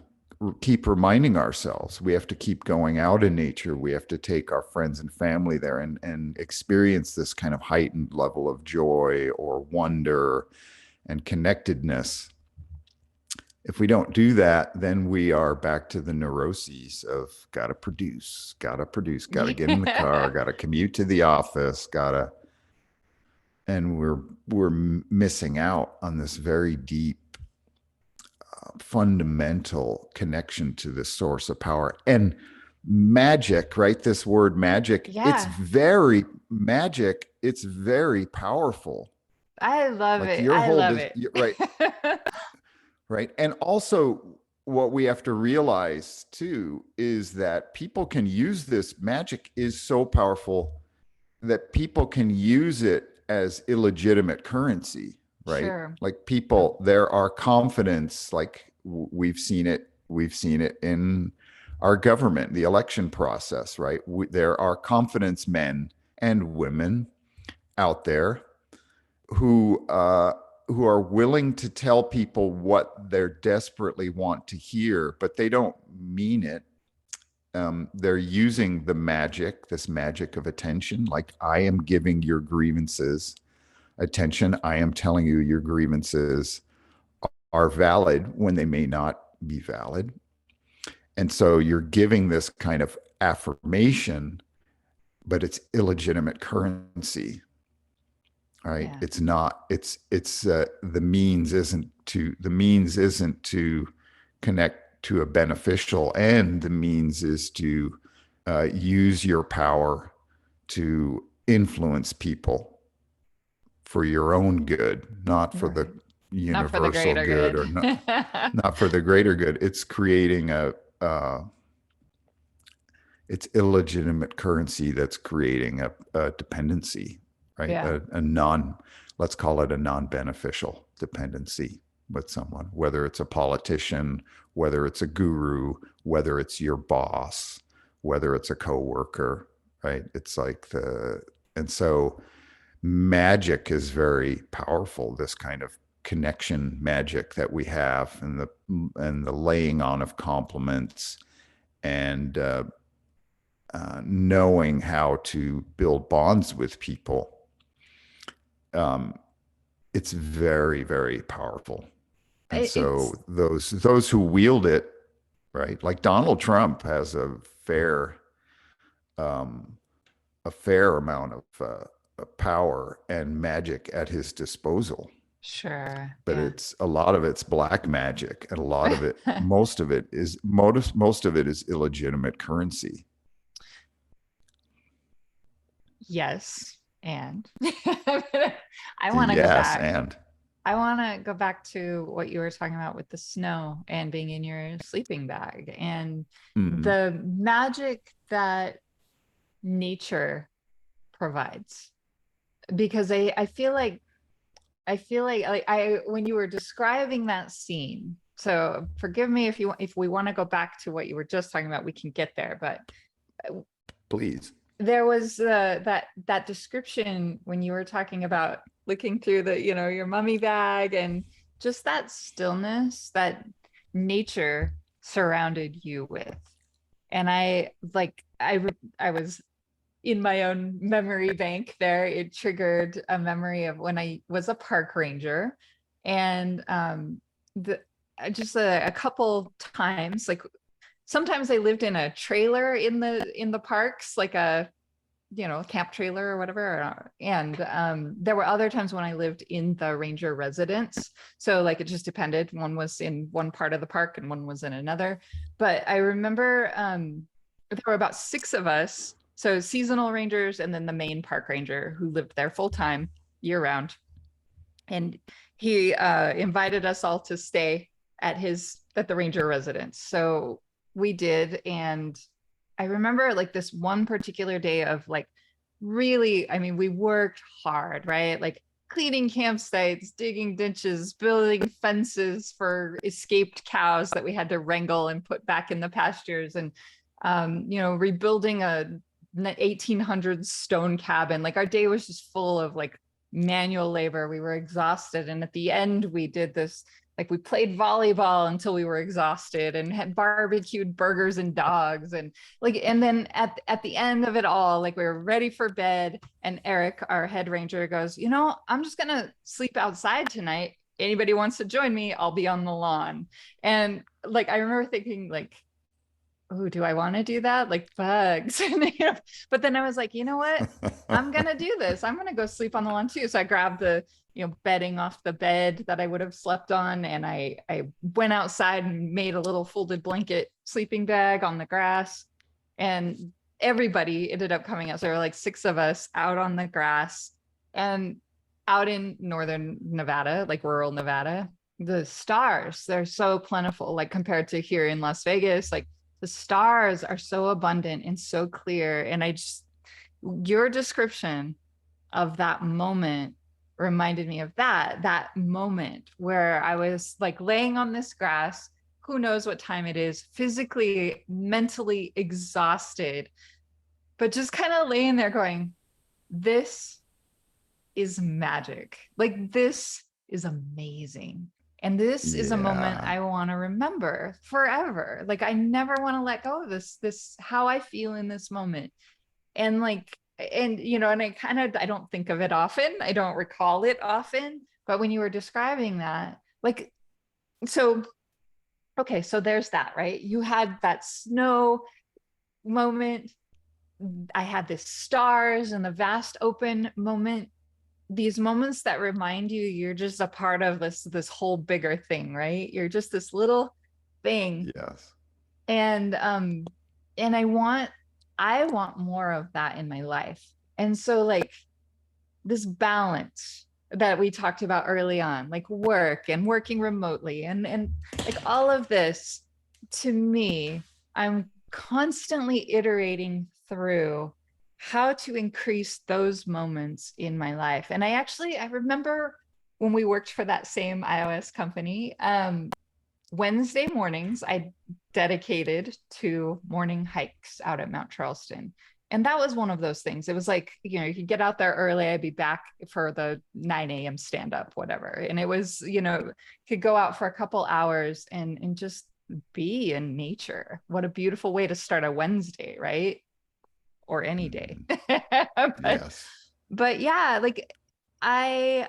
keep reminding ourselves. We have to keep going out in nature. We have to take our friends and family there and experience this kind of heightened level of joy or wonder and connectedness. If we don't do that, then we are back to the neuroses of gotta produce, gotta get in the car, Yeah. gotta commute to the office, gotta, and we're missing out on this very deep, fundamental connection to this source of power and magic. Right, this word magic. It's Yeah. very magic. It's very powerful. I love Like it. your I whole love it. right, right? And also, what we have to realize too is that people can use this magic is so powerful that people can use it as illegitimate currency, right? Sure. Like people, there are confidence, like we've seen it in our government, the election process, right? There are confidence men and women out there who are willing to tell people what they desperately want to hear, but they don't mean it. They're using this magic of attention. Like I am giving your grievances attention. I am telling you your grievances are valid when they may not be valid. And so you're giving this kind of affirmation, but it's illegitimate currency. Right, Yeah. it's not, it's the means isn't to connect to a beneficial end. The means is to use your power to influence people for your own good, not for the Right. Not for the universal greater good, or good. not for the greater good. It's creating uh, it's illegitimate currency that's creating a dependency, right? Yeah. Let's call it a non-beneficial dependency with someone, whether it's a politician, whether it's a guru, whether it's your boss, whether it's a coworker, right? It's like and so magic is very powerful, this kind of connection magic that we have, and the laying on of compliments and knowing how to build bonds with people, um, it's very, very powerful. And so It's those who wield it, right, like Donald Trump has um, a fair amount of power and magic at his disposal, sure. but Yeah. it's a lot of it's black magic, and a lot of it, most of it is illegitimate currency. Yes. And I want to go Yes, back. and I want to go back to what you were talking about with the snow and being in your sleeping bag and mm, the magic that nature provides. Because I feel like I feel like I when you were describing that scene, so forgive me if if we want to go back to what you were just talking about, we can get there. But Please. there was that description when you were talking about looking through the, your mummy bag, and just that stillness that nature surrounded you with. And I was in my own memory bank there. It triggered a memory of when I was a park ranger, and the just a couple times, like sometimes I lived in a trailer in the parks, like a camp trailer or whatever. And there were other times when I lived in the ranger residence. So like it just depended. One was in one part of the park and one was in another. But I remember there were about 6 of us. So seasonal rangers and then the main park ranger who lived there full time year round. And he invited us all to stay at the ranger residence. So we did. And I remember like this one particular day of like really, I mean, we worked hard, right? Like cleaning campsites, digging ditches, building fences for escaped cows that we had to wrangle and put back in the pastures, and rebuilding a 1800s stone cabin. Like our day was just full of like manual labor. We were exhausted. And at the end, we did this, like we played volleyball until we were exhausted and had barbecued burgers and dogs. And then at the end of it all, like we were ready for bed. And Eric, our head ranger, goes, I'm just going to sleep outside tonight. Anybody wants to join me? I'll be on the lawn. And like, I remember thinking like, oh, do I want to do that? Like bugs. But then I was like, you know what? I'm going to do this. I'm going to go sleep on the lawn too. So I grabbed the, bedding off the bed that I would have slept on. And I went outside and made a little folded blanket sleeping bag on the grass. And everybody ended up coming out. So there were like 6 of us out on the grass, and out in northern Nevada, like rural Nevada, the stars, they're so plentiful, like compared to here in Las Vegas. Like the stars are so abundant and so clear. And your description of that moment reminded me of that moment where I was like laying on this grass, who knows what time it is, physically, mentally exhausted, but just kind of laying there going, this is magic. Like this is amazing. And this is a moment Yeah. I want to remember forever. Like I never want to let go of this how I feel in this moment. And like, and and I don't think of it often. I don't recall it often. But when you were describing that, like, so okay, so there's that, right? You had that snow moment. I had this stars and the vast open moment, these moments that remind you you're just a part of this whole bigger thing, right? You're just this little thing. Yes. And I want more of that in my life. And so like this balance that we talked about early on, like work and working remotely and like all of this, to me, I'm constantly iterating through how to increase those moments in my life. And I remember when we worked for that same iOS company, Wednesday mornings I dedicated to morning hikes out at Mount Charleston. And that was one of those things. It was like, you could get out there early. I'd be back for the 9 a.m. stand up, whatever. And it was, could go out for a couple hours and just be in nature. What a beautiful way to start a Wednesday, right? Or any day. Mhm. but Yes. but yeah, like I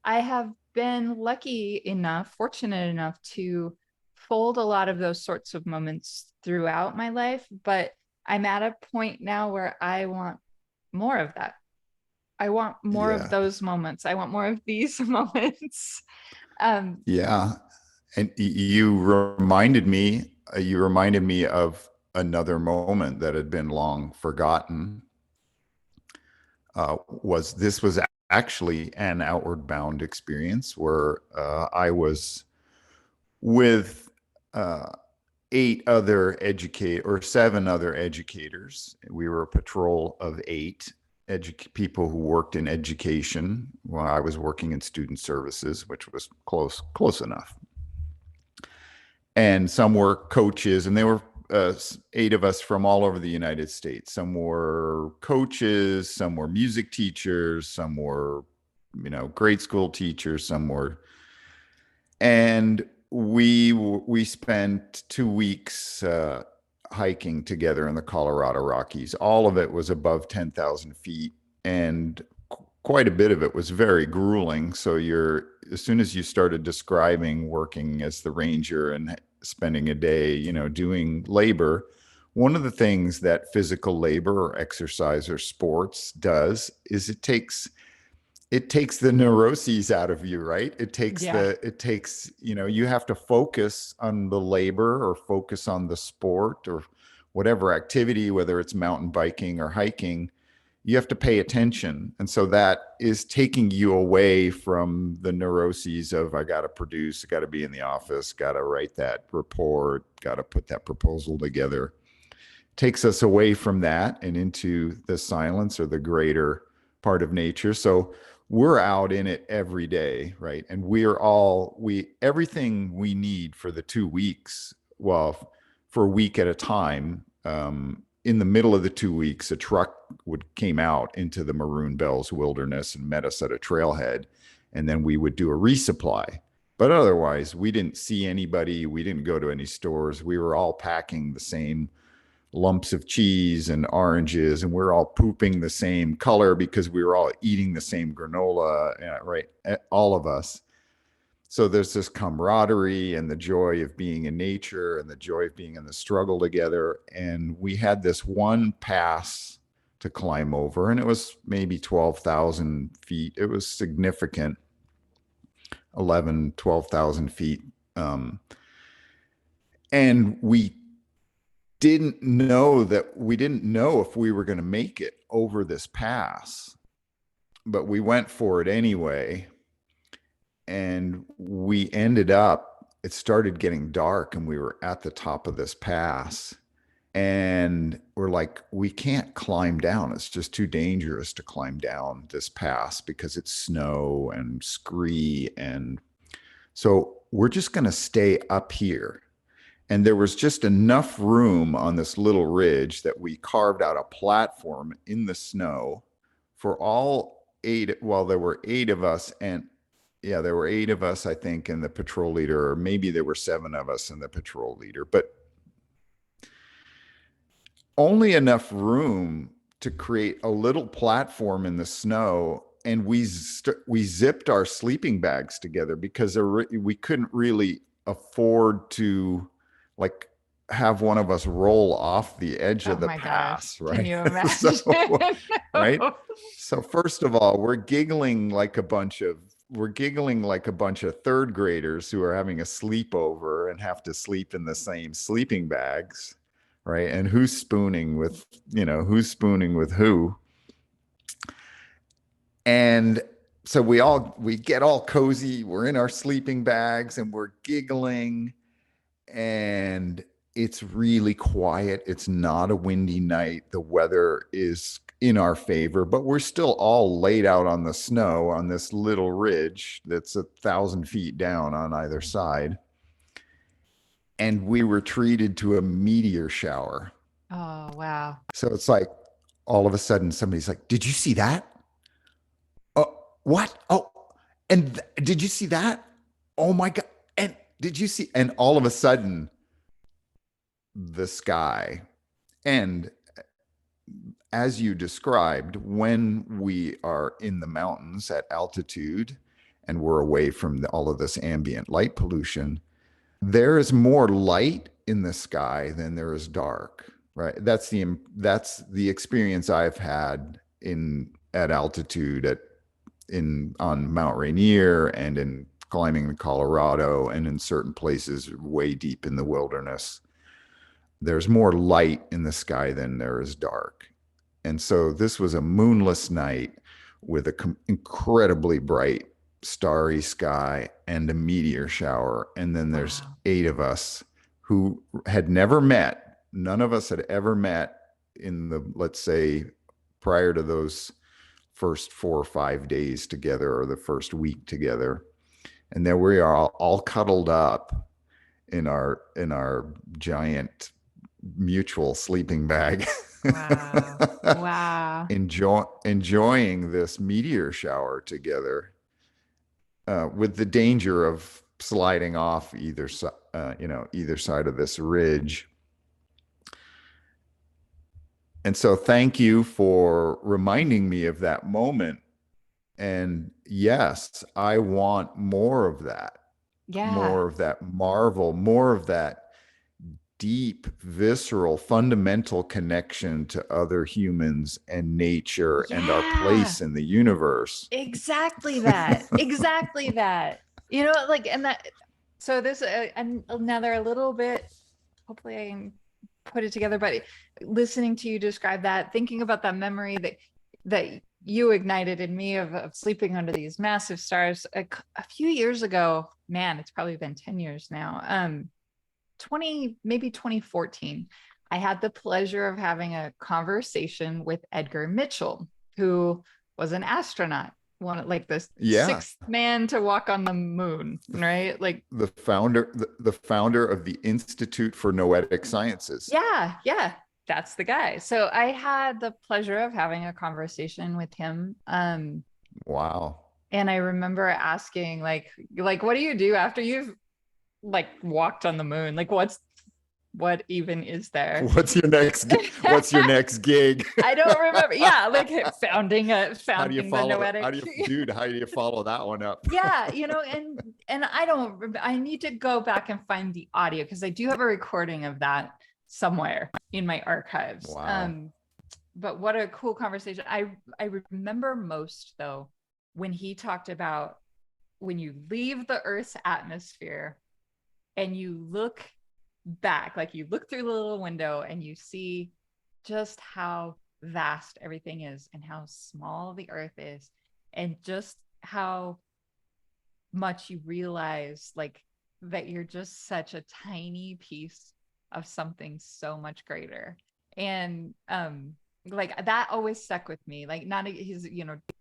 I have been lucky enough, fortunate enough to fold a lot of those sorts of moments throughout my life, but I'm at a point now where I want more of that. I want more of Yeah. those moments. I want more of these moments. Um, Yeah. And you reminded me of another moment that had been long forgotten. Was actually an outward bound experience where I was with uh, 7 other educators. We were a patrol of 8, people who worked in education while I was working in student services, which was close enough. And some were coaches, and they were 8 of us from all over the United States. Some were coaches, some were music teachers, some were, grade school teachers, some were, and we spent 2 weeks hiking together in the Colorado Rockies. All of it was above 10,000 feet, and quite a bit of it was very grueling. So as soon as you started describing working as the ranger and spending a day, doing labor, one of the things that physical labor or exercise or sports does is it takes the neuroses out of you, right? Yeah. You have to focus on the labor or focus on the sport or whatever activity, whether it's mountain biking or hiking. You have to pay attention. And so that is taking you away from the neuroses of, I got to produce, I got to be in the office, got to write that report, got to put that proposal together. Takes us away from that and into the silence or the greater part of nature. So we're out in it every day, right? And everything we need for the 2 weeks, well, for a week at a time. In the middle of the 2 weeks, a truck came out into the Maroon Bells wilderness and met us at a trailhead, and then we would do a resupply. But otherwise, we didn't see anybody. We didn't go to any stores. We were all packing the same lumps of cheese and oranges, and we're all pooping the same color because we were all eating the same granola, right? All of us. So there's this camaraderie and the joy of being in nature and the joy of being in the struggle together. And we had this one pass to climb over, and it was maybe 12,000 feet. It was significant, 11, 12,000 feet. And we didn't know if we were going to make it over this pass, but we went for it anyway. And we ended up, it started getting dark and we were at the top of this pass. And we're like, we can't climb down. It's just too dangerous to climb down this pass because it's snow and scree. And so we're just going to stay up here. And there was just enough room on this little ridge that we carved out a platform in the snow for all 8. Well, there were 8 of us, and yeah, there were 8 of us, I think, and the patrol leader, or maybe there were 7 of us and the patrol leader, but only enough room to create a little platform in the snow. And we zipped our sleeping bags together because we couldn't really afford to, like, have one of us roll off the edge Oh of the my gosh. pass, Can right? you So, imagine? right. No. So first of all, we're giggling like a bunch of third graders who are having a sleepover and have to sleep in the same sleeping bags, right? And who's spooning with who. And so we get all cozy, we're in our sleeping bags and we're giggling, and it's really quiet. It's not a windy night. The weather is in our favor, but we're still all laid out on the snow on this little ridge that's 1,000 feet down on either side. And we were treated to a meteor shower. Oh, wow. So it's like all of a sudden somebody's like, "Did you see that? Oh, what? Oh, and did you see that? Oh my God. And did you see?" And all of a sudden, the sky. And as you described, when we are in the mountains at altitude and we're away from all of this ambient light pollution, there is more light in the sky than there is dark, right? That's the experience I've had in at altitude on Mount Rainier and in climbing in Colorado and in certain places way deep in the wilderness. There's more light in the sky than there is dark. And so this was a moonless night with an incredibly bright, starry sky and a meteor shower. And then there's Wow. 8 of us who had never met. None of us had ever met in the, let's say, prior to those first 4 or 5 days together, or the first week together. And there we are, all cuddled up in our giant mutual sleeping bag. Wow. Wow. Enjoying this meteor shower together, with the danger of sliding off either side of this ridge. And so thank you for reminding me of that moment. And yes, I want Yeah. more of that marvel, more of that deep, visceral, fundamental connection to other humans and nature and our Yeah. place in the universe. Exactly that. Exactly that. You know, like, and that, so this, and another a little bit, hopefully I can put it together, but listening to you describe that, thinking about that memory that you ignited in me of sleeping under these massive stars a few years ago, man, it's probably been 10 years now. 2014, I had the pleasure of having a conversation with Edgar Mitchell, who was an astronaut, one like the Yeah. sixth man to walk on the moon, The, right? Like, the founder of the Institute for Noetic Sciences. yeah, that's the guy. So I had the pleasure of having a conversation with him. Wow. And I remember asking, like, what do you do after you've like walked on the moon? Like, what even is there? What's your next gig? I don't remember. Yeah, like founding the noetic. How do you follow that one up? Yeah, and I don't. I need to go back and find the audio because I do have a recording of that somewhere in my archives. Wow. But what a cool conversation. I remember most though when he talked about when you leave the Earth's atmosphere and you look back, like you look through the little window and you see just how vast everything is and how small the earth is, and just how much you realize like that you're just such a tiny piece of something so much greater. And like that always stuck with me, like not his,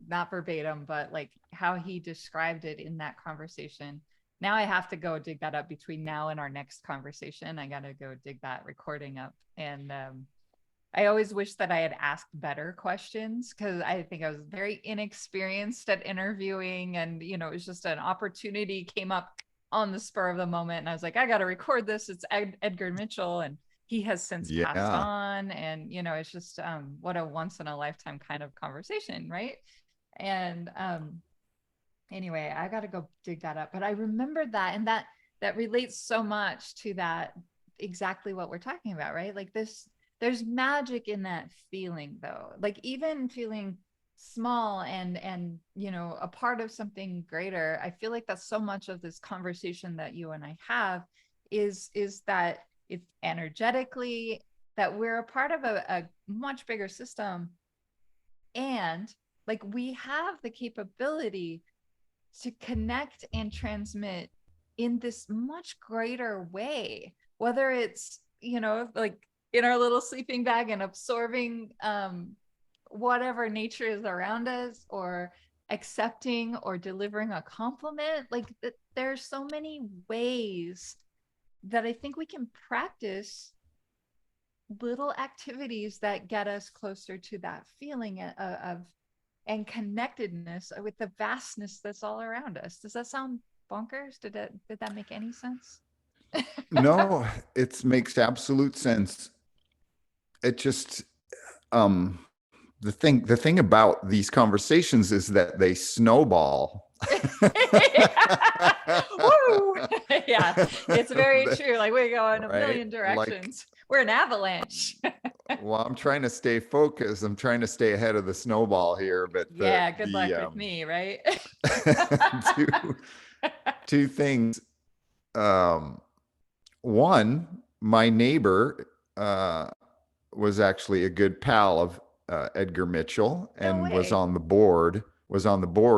not verbatim, but like how he described it in that conversation. Now I have to go dig that up between now and our next conversation. I got to go dig that recording up. And I always wish that I had asked better questions because I think I was very inexperienced at interviewing. And, it was just an opportunity came up on the spur of the moment. And I was like, I got to record this. It's Edgar Mitchell. And he has since passed Yeah. on. And, it's just what a once in a lifetime kind of conversation. Right. And anyway, I got to go dig that up. But I remember that. And that relates so much to that, exactly what we're talking about. Right. Like there's magic in that feeling though, like even feeling small and a part of something greater. I feel like that's so much of this conversation that you and I have is that it's energetically that we're a part of a much bigger system, and like we have the capability to connect and transmit in this much greater way, whether it's like in our little sleeping bag and absorbing whatever nature is around us, or accepting or delivering a compliment. Like there's so many ways that I think we can practice little activities that get us closer to that feeling of and connectedness with the vastness that's all around us. Does that sound bonkers? Did that make any sense? No, it makes absolute sense. It just, um the thing about these conversations is that they snowball. Woo! Yeah, it's very true. Like we go in a Right? million Like, directions. We're an avalanche. well, I'm trying to stay focused. I'm trying to stay ahead of the snowball here, but Yeah, good luck with me, right? two two things. Um, One, my neighbor was actually a good pal of Edgar Mitchell No and way. was on the board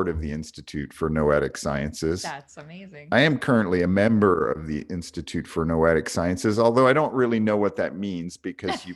of the Institute for Noetic Sciences. That's amazing. I am currently a member of the Institute for Noetic Sciences, although I don't really know what that means because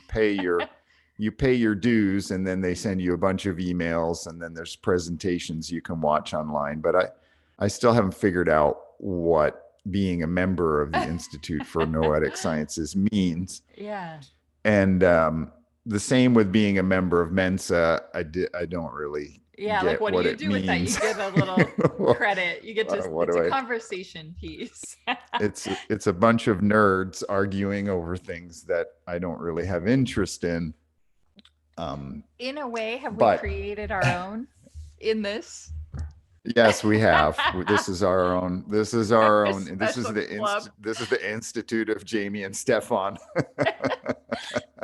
you pay your dues, and then they send you a bunch of emails, and then there's presentations you can watch online. But I still haven't figured out what being a member of the Institute for Noetic Sciences means. Yeah. And the same with being a member of Mensa. I don't really Yeah, like get what do what you it do with that? You means. get a little credit. You get to, What it's a do I? conversation piece. It's a bunch of nerds arguing over things that I don't really have interest in. Um, In a way, have we but created our own in this? yes, we have. This is our own. This is our A own. This is special club. This is the Institute of Jamie and Stefan.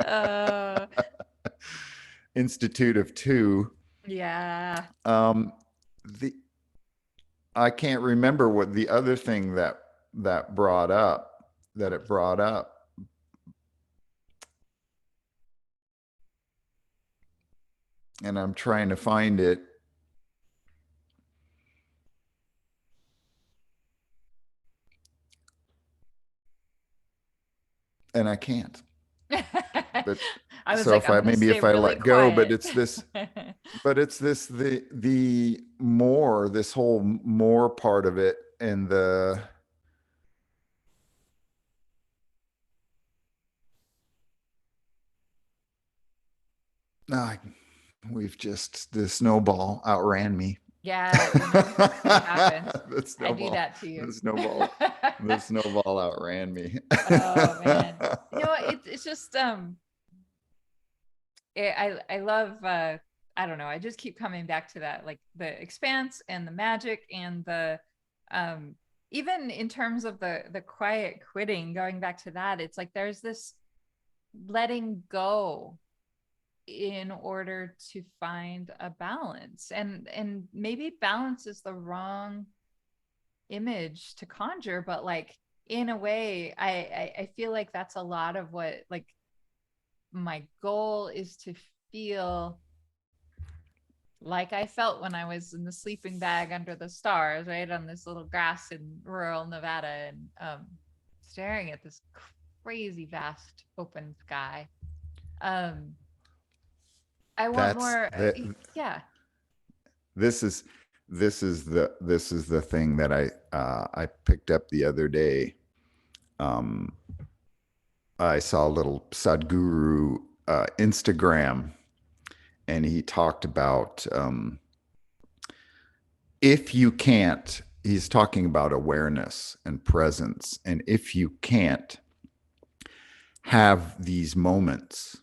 Uh, Institute of Two. yeah. Um, the I can't remember what the other thing that brought up that it brought up, and I'm trying to find it, and I can't. But I was so like, if I'm I gonna maybe stay if I really let go, quiet. but it's this the more this whole more part of it, and the ah, we've just the snowball outran me. Yeah, it happens. the I do snowball, that to you. the snowball, the snowball outran me. Oh man. It's just I love I don't know, I just keep coming back to that, like the expanse and the magic and the um even in terms of the quiet quitting, going back to that, it's like there's this letting go in order to find a balance, and maybe balance is the wrong image to conjure, but like in a way I feel like that's a lot of what, like, my goal is to feel like I felt when I was in the sleeping bag under the stars, right on this little grass in rural Nevada, and staring at this crazy vast open sky. um I want That's more. that. Yeah. This is this is the thing that I picked up the other day. Um, I saw a little Sadhguru Instagram, and he talked about if you can't. He's talking about awareness and presence, and if you can't have these moments,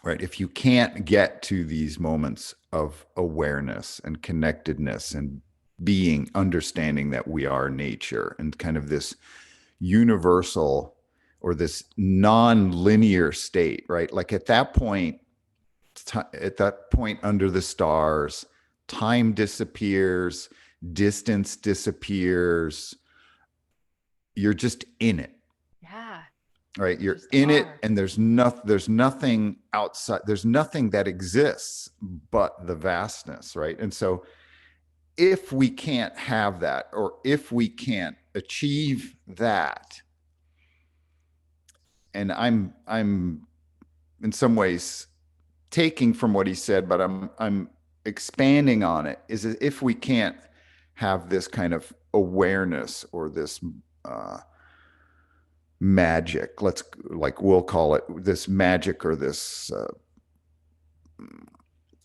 right? If you can't get to these moments of awareness and connectedness and being, understanding that we are nature and kind of this universal or this non-linear state, right? Like at that point under the stars, time disappears, distance disappears. You're just in it, Yeah. right? You You're just in it, are. and there's nothing outside, there's nothing that exists but the vastness, right? And so if we can't have that, or if we can't achieve that, and I'm in some ways taking from what he said, but I'm expanding on it, is if we can't have this kind of awareness or this magic, let's, like, we'll call it this magic or this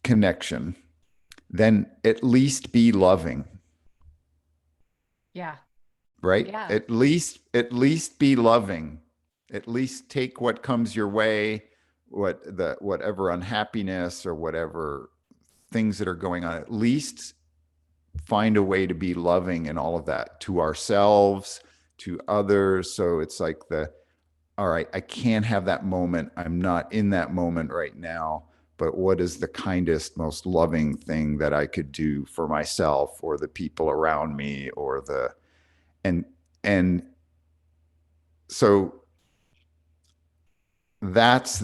connection, then at least be loving, Yeah. right? Yeah. At least be loving. At least take what comes your way, whatever unhappiness or whatever things that are going on. At least find a way to be loving in all of that, to ourselves, to others. So it's like all right, I can't have that moment. I'm not in that moment right now. But what is the kindest, most loving thing that I could do for myself or the people around me, or and and so that's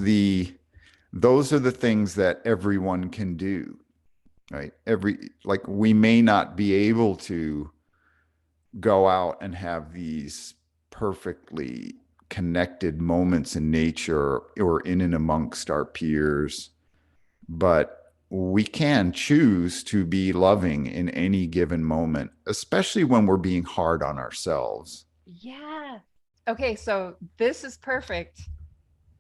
those are the things that everyone can do, right? Like, we may not be able to go out and have these perfectly connected moments in nature or in and amongst our peers, but we can choose to be loving in any given moment, especially when we're being hard on ourselves. Yeah. Okay, so this is perfect.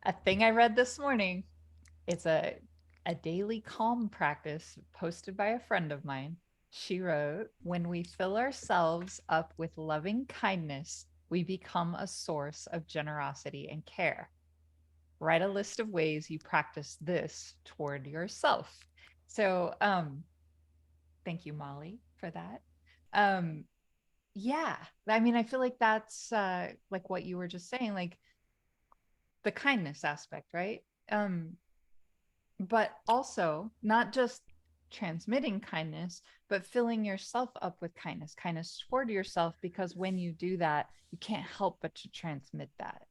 A thing I read this morning. It's a daily calm practice posted by a friend of mine. She wrote, "When we fill ourselves up with loving kindness, we become a source of generosity and care. Write a list of ways you practice this toward yourself." So, thank you, Molly, for that. Um, yeah, I mean, I feel like that's like what you were just saying, like the kindness aspect, right? But also not just transmitting kindness, but filling yourself up with kindness, kindness toward yourself, because when you do that, you can't help but to transmit that.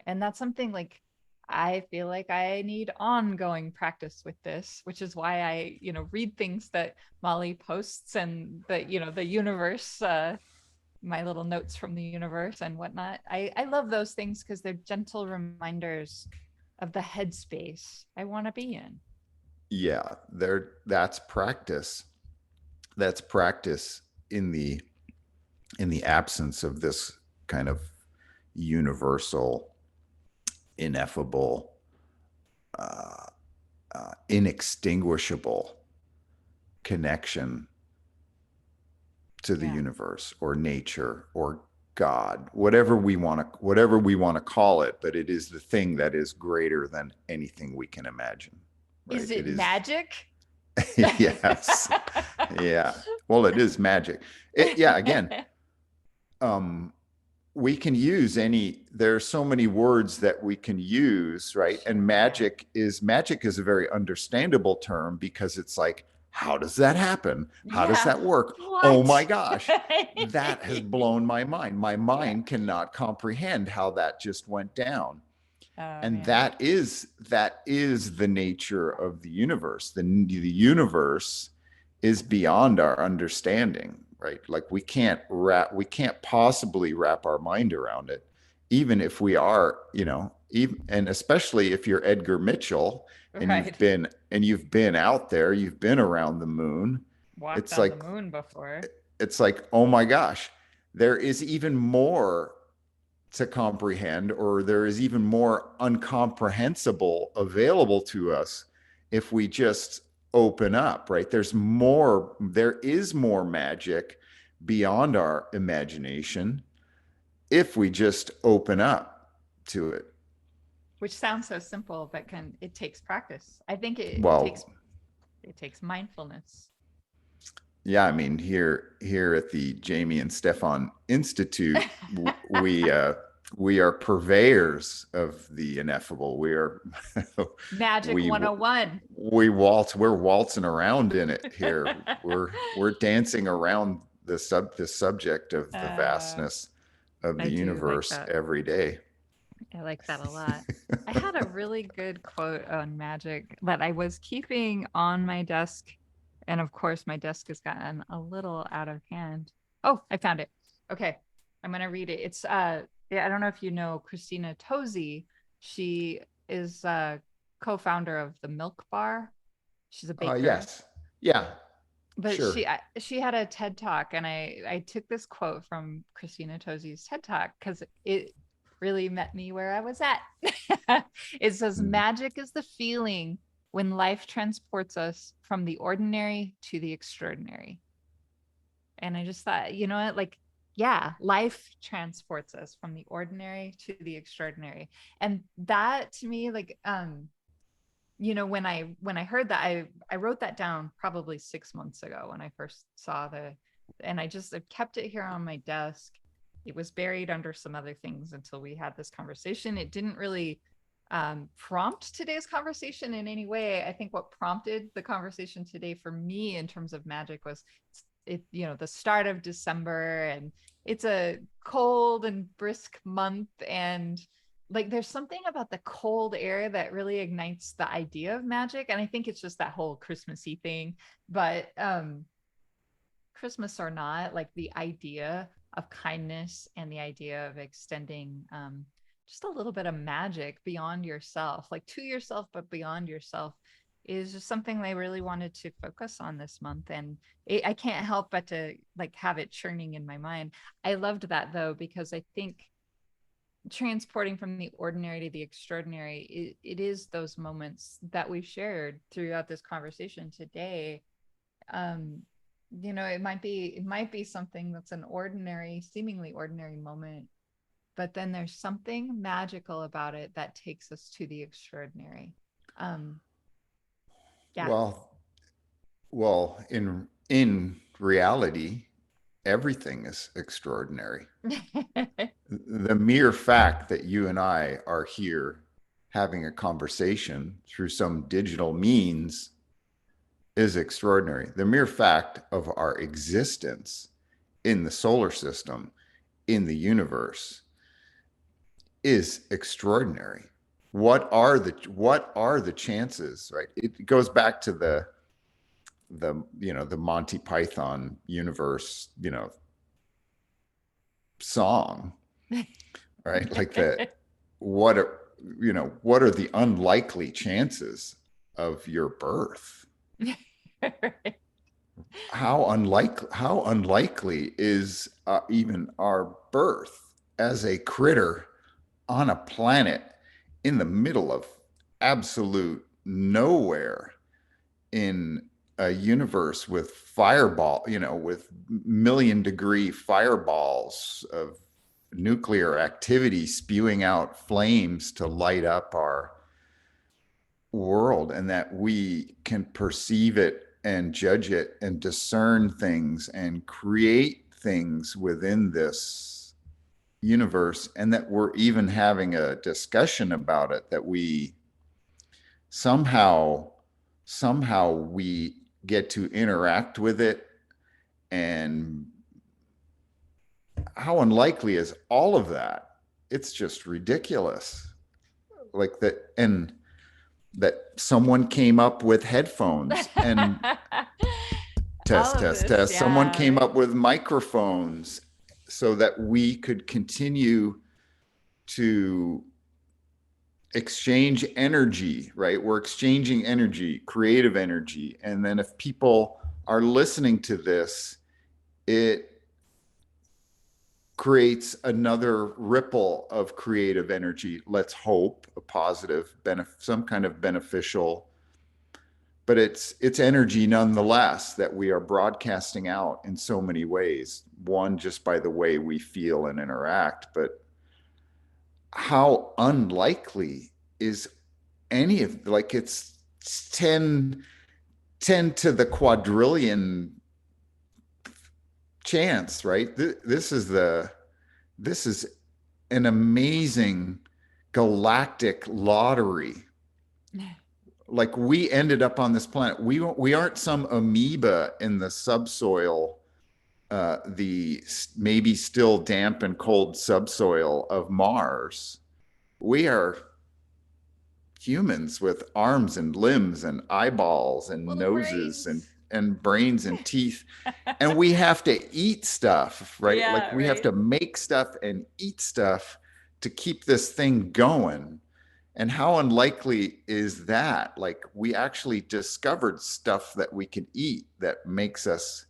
And that's something like I feel like I need ongoing practice with this, which is why I, read things that Molly posts and that, the universe, my little notes from the universe and whatnot. I love those things because they're gentle reminders of the headspace I want to be in. Yeah, there that's practice. That's practice in the absence of this kind of universal, ineffable, uh, inextinguishable connection to the Yeah. universe or nature or God, whatever we want to call it, but it is the thing that is greater than anything we can imagine, right? Is it It is, magic? yes, yeah. Well, it is magic. Yeah, again, um, we can use there are so many words that we can use, right? And Sure. magic is a very understandable term because it's like, how does that happen? How does Yeah. that work? Oh my What? gosh, that has blown my mind. My Yeah. mind cannot comprehend how that just went down. Oh And man. that is the nature of the universe. The universe is beyond our understanding, right? Like we can't possibly wrap our mind around it, even if we are, even, and especially if you're Edgar Mitchell and Right. you've been out there, you've been around the moon. Walked It's on the like moon before. oh my gosh, there is even more to comprehend, or there is even more uncomprehensible available to us if we just open up, right? There is more magic beyond our imagination if we just open up to it. Which sounds so simple, but it takes practice. I think Well, it takes mindfulness. yeah, I mean, here at the Jamie and Stefan Institute, we are purveyors of the ineffable. We are Magic we 101. we're waltzing around in it here. We're dancing around the subject of the uh, vastness of I the do like universe that. every day. I like that a lot. I had a really good quote on magic that I was keeping on my desk. And of course, my desk has gotten a little out of hand. Oh, I found it. Okay. I'm going to read it. It's, yeah, I don't know if you know Christina Tozy. She is co-founder of the Milk Bar. She's a baker, Yes. Yeah, but sure. she had a TED talk, and I took this quote from Christina Tozzi's TED talk because it really met me where I was at. It says, Mm. "Magic is the feeling when life transports us from the ordinary to the extraordinary." And I just thought, you know what, like, yeah, life transports us from the ordinary to the extraordinary. And that to me, like, when I heard that, I wrote that down probably 6 months ago when I first saw and I've kept it here on my desk. It was buried under some other things until we had this conversation. It didn't really prompt today's conversation in any way. I think what prompted the conversation today for me in terms of magic was the start of December, and it's a cold and brisk month, and like there's something about the cold air that really ignites the idea of magic. And I think it's just that whole Christmassy thing. But Christmas or not, like the idea of kindness and the idea of extending just a little bit of magic beyond yourself, like to yourself, but beyond yourself, is just something they really wanted to focus on this month. And I can't help but to like have it churning in my mind. I loved that though, because I think transporting from the ordinary to the extraordinary, it is those moments that we've shared throughout this conversation today. um it might be something that's an ordinary, seemingly ordinary moment, but then there's something magical about it that takes us to the extraordinary. um yeah. Well, in reality, everything is extraordinary. The mere fact that you and I are here having a conversation through some digital means is extraordinary. The mere fact of our existence in the solar system, in the universe, is extraordinary. What are the chances, right? It goes back to the Monty Python universe, song, right? Like that. What are what are the unlikely chances of your birth? How unlikely is even our birth as a critter on a planet in the middle of absolute nowhere, in a universe with fireball, with million-degree fireballs of nuclear activity spewing out flames to light up our world, and that we can perceive it and judge it and discern things and create things within this universe, and that we're even having a discussion about it, that we somehow we get to interact with it. And how unlikely is all of that? It's just ridiculous. Like that. And that someone came up with headphones and All test of test this, test someone yeah, came right. up with microphones so that we could continue to exchange energy, right? We're exchanging energy, creative energy. And then if people are listening to this, it creates another ripple of creative energy. Let's hope a positive, some kind of beneficial, but it's energy nonetheless that we are broadcasting out in so many ways. One, just by the way we feel and interact, but how unlikely is any of, like, it's 10 to the quadrillion chance, right? This is an amazing galactic lottery. Like, we ended up on this planet. We aren't some amoeba in the subsoil, the maybe still damp and cold subsoil of Mars. We are humans with arms and limbs and eyeballs and Little noses brains. and brains and teeth, and we have to eat stuff, right? Like, Yeah, we have right. to make stuff and eat stuff to keep this thing going. And how unlikely is that? Like, we actually discovered stuff that we can eat that makes us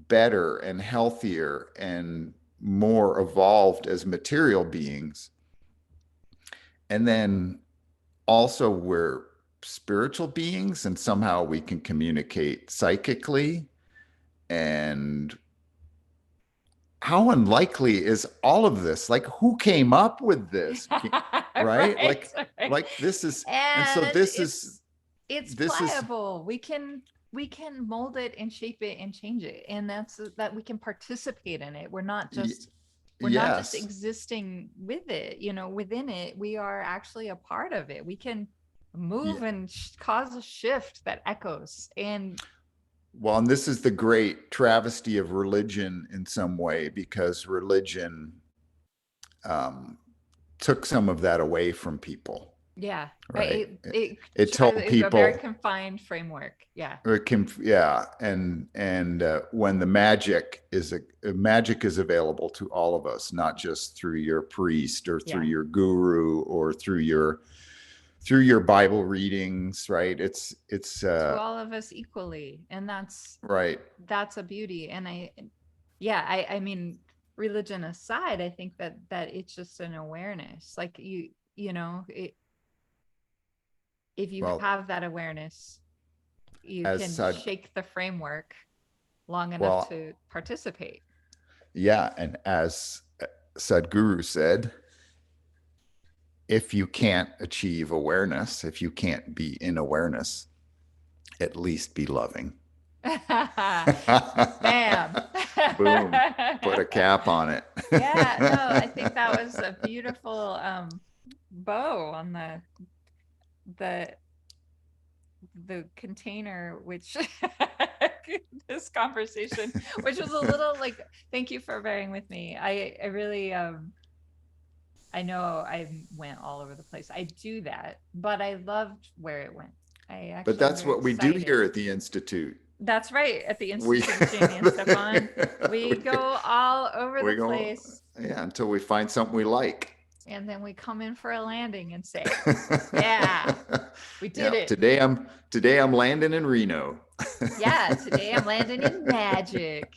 better and healthier and more evolved as material beings. And then also, we're spiritual beings, and somehow we can communicate psychically. And how unlikely is all of this? Like, who came up with this? Right? Right, Like, right. this is, and so And this is, it's this is, pliable. We can mold it and shape it and change it. And that's that we can participate in it. We're not just yes. existing with it, within it. We are actually a part of it. We can move Yeah. and cause a shift that echoes. And Well, and this is the great travesty of religion in some way, because religion um, took some of that away from people. Yeah. right? It It tries told a very people confined framework. Yeah. it can, yeah, and when the magic is available to all of us, not just through your priest or through Yeah. your guru or through your Bible readings, right? It's To all of us equally. And right. that's a beauty. And yeah, I mean, religion aside, I think that it's just an awareness. Like you know, if you Well, have that awareness, you as can said, shake the framework long enough well, to participate. yeah, and as Sadhguru said, if you can't achieve awareness, if you can't be in awareness, at least be loving. Bam. Boom. Put a cap on it. Yeah, no, I think that was a beautiful bow on the the container, which this conversation, which was a little like, thank you for bearing with me. I really I know I went all over the place. I do that, but I loved where it went. I But actually am that's very what we do excited. here at the Institute. That's right. At the We Institute of Jamie and Stefan, we we, go all over the we go, place, yeah, until we find something we like. and then we come in for a landing and say, yeah, we Yeah, did it. today I'm landing in Reno. Yeah, today I'm landing in magic.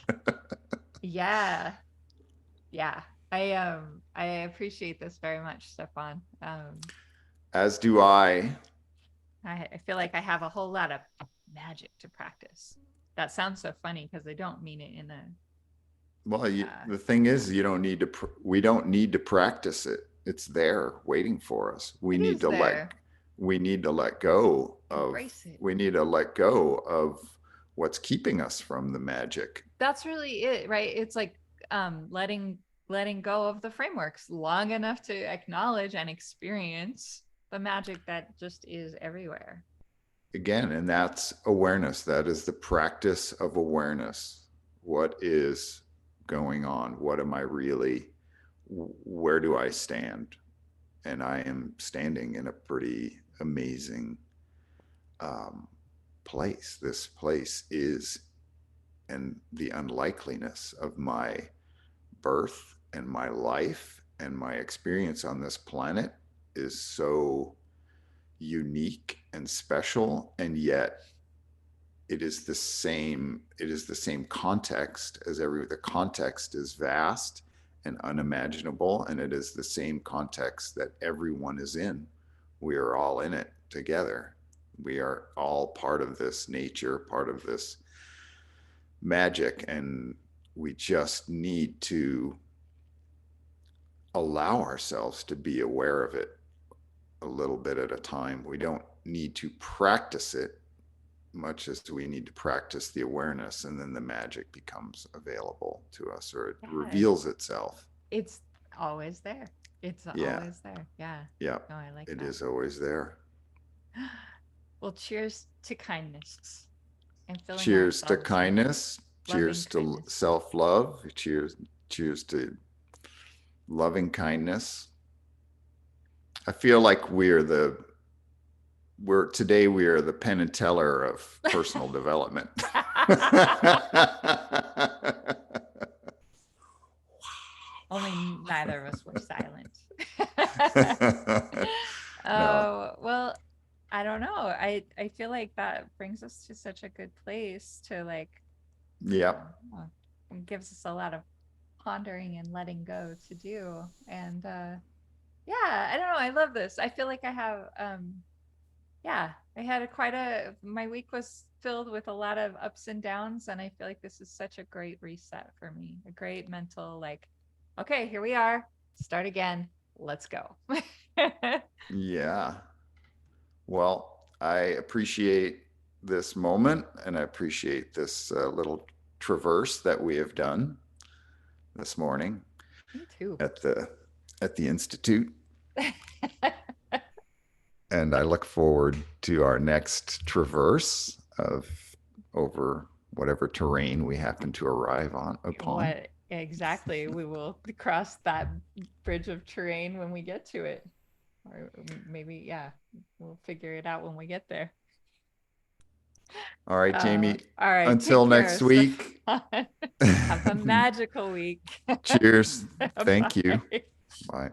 Yeah. Yeah. I appreciate this very much, Stefan. As do I. I feel like I have a whole lot of magic to practice. That sounds so funny because I don't mean it in a Well, uh, the thing is, you don't need to. We don't need to practice it. It's there, waiting for us. it is there. We need to let go of. Embrace it. We need to let go of what's keeping us from the magic. That's really it, right? It's like letting go of the frameworks long enough to acknowledge and experience the magic that just is everywhere. Again, and that's awareness. That is the practice of awareness. What is going on? What am I really? Where do I stand? And I am standing in a pretty amazing um, place. This place is, and the unlikeliness of my birth and my life and my experience on this planet is so unique and special, and yet it is the same context as the context is vast and unimaginable, and it is the same context that everyone is in. We are all in it together. We are all part of this nature, part of this magic, and we just need to allow ourselves to be aware of it a little bit at a time. We don't need to practice it much as we need to practice the awareness, and then the magic becomes available to us, or it Yeah, reveals itself. it's always there. It's Yeah. always there. Yeah. Yeah. No, I like It that. is always there. Well, cheers to kindness and filling Cheers to ourselves with kindness. loving Cheers to kindness. self-love. Cheers to loving kindness. I feel like we are the Penn and Teller of personal development. Only neither of us were silent. No. Oh, well, I don't know. I feel like that brings us to such a good place to like Yep. it gives us a lot of pondering and letting go to do. And yeah, I don't know. I love this. I feel like I have yeah, I had my week was filled with a lot of ups and downs, and I feel like this is such a great reset for me. A great mental like, okay, here we are. Start again. Let's go. Yeah. Well, I appreciate this moment, and I appreciate this little traverse that we have done this morning Me too. at the Institute. And I look forward to our next traverse of over whatever terrain we happen to arrive upon. What exactly? We will cross that bridge of terrain when we get to it. or maybe, yeah, we'll figure it out when we get there. All right, Jamie. All right. Until Take care, next week. Stefan. Have a magical week. Cheers. Thank you. Bye. Bye.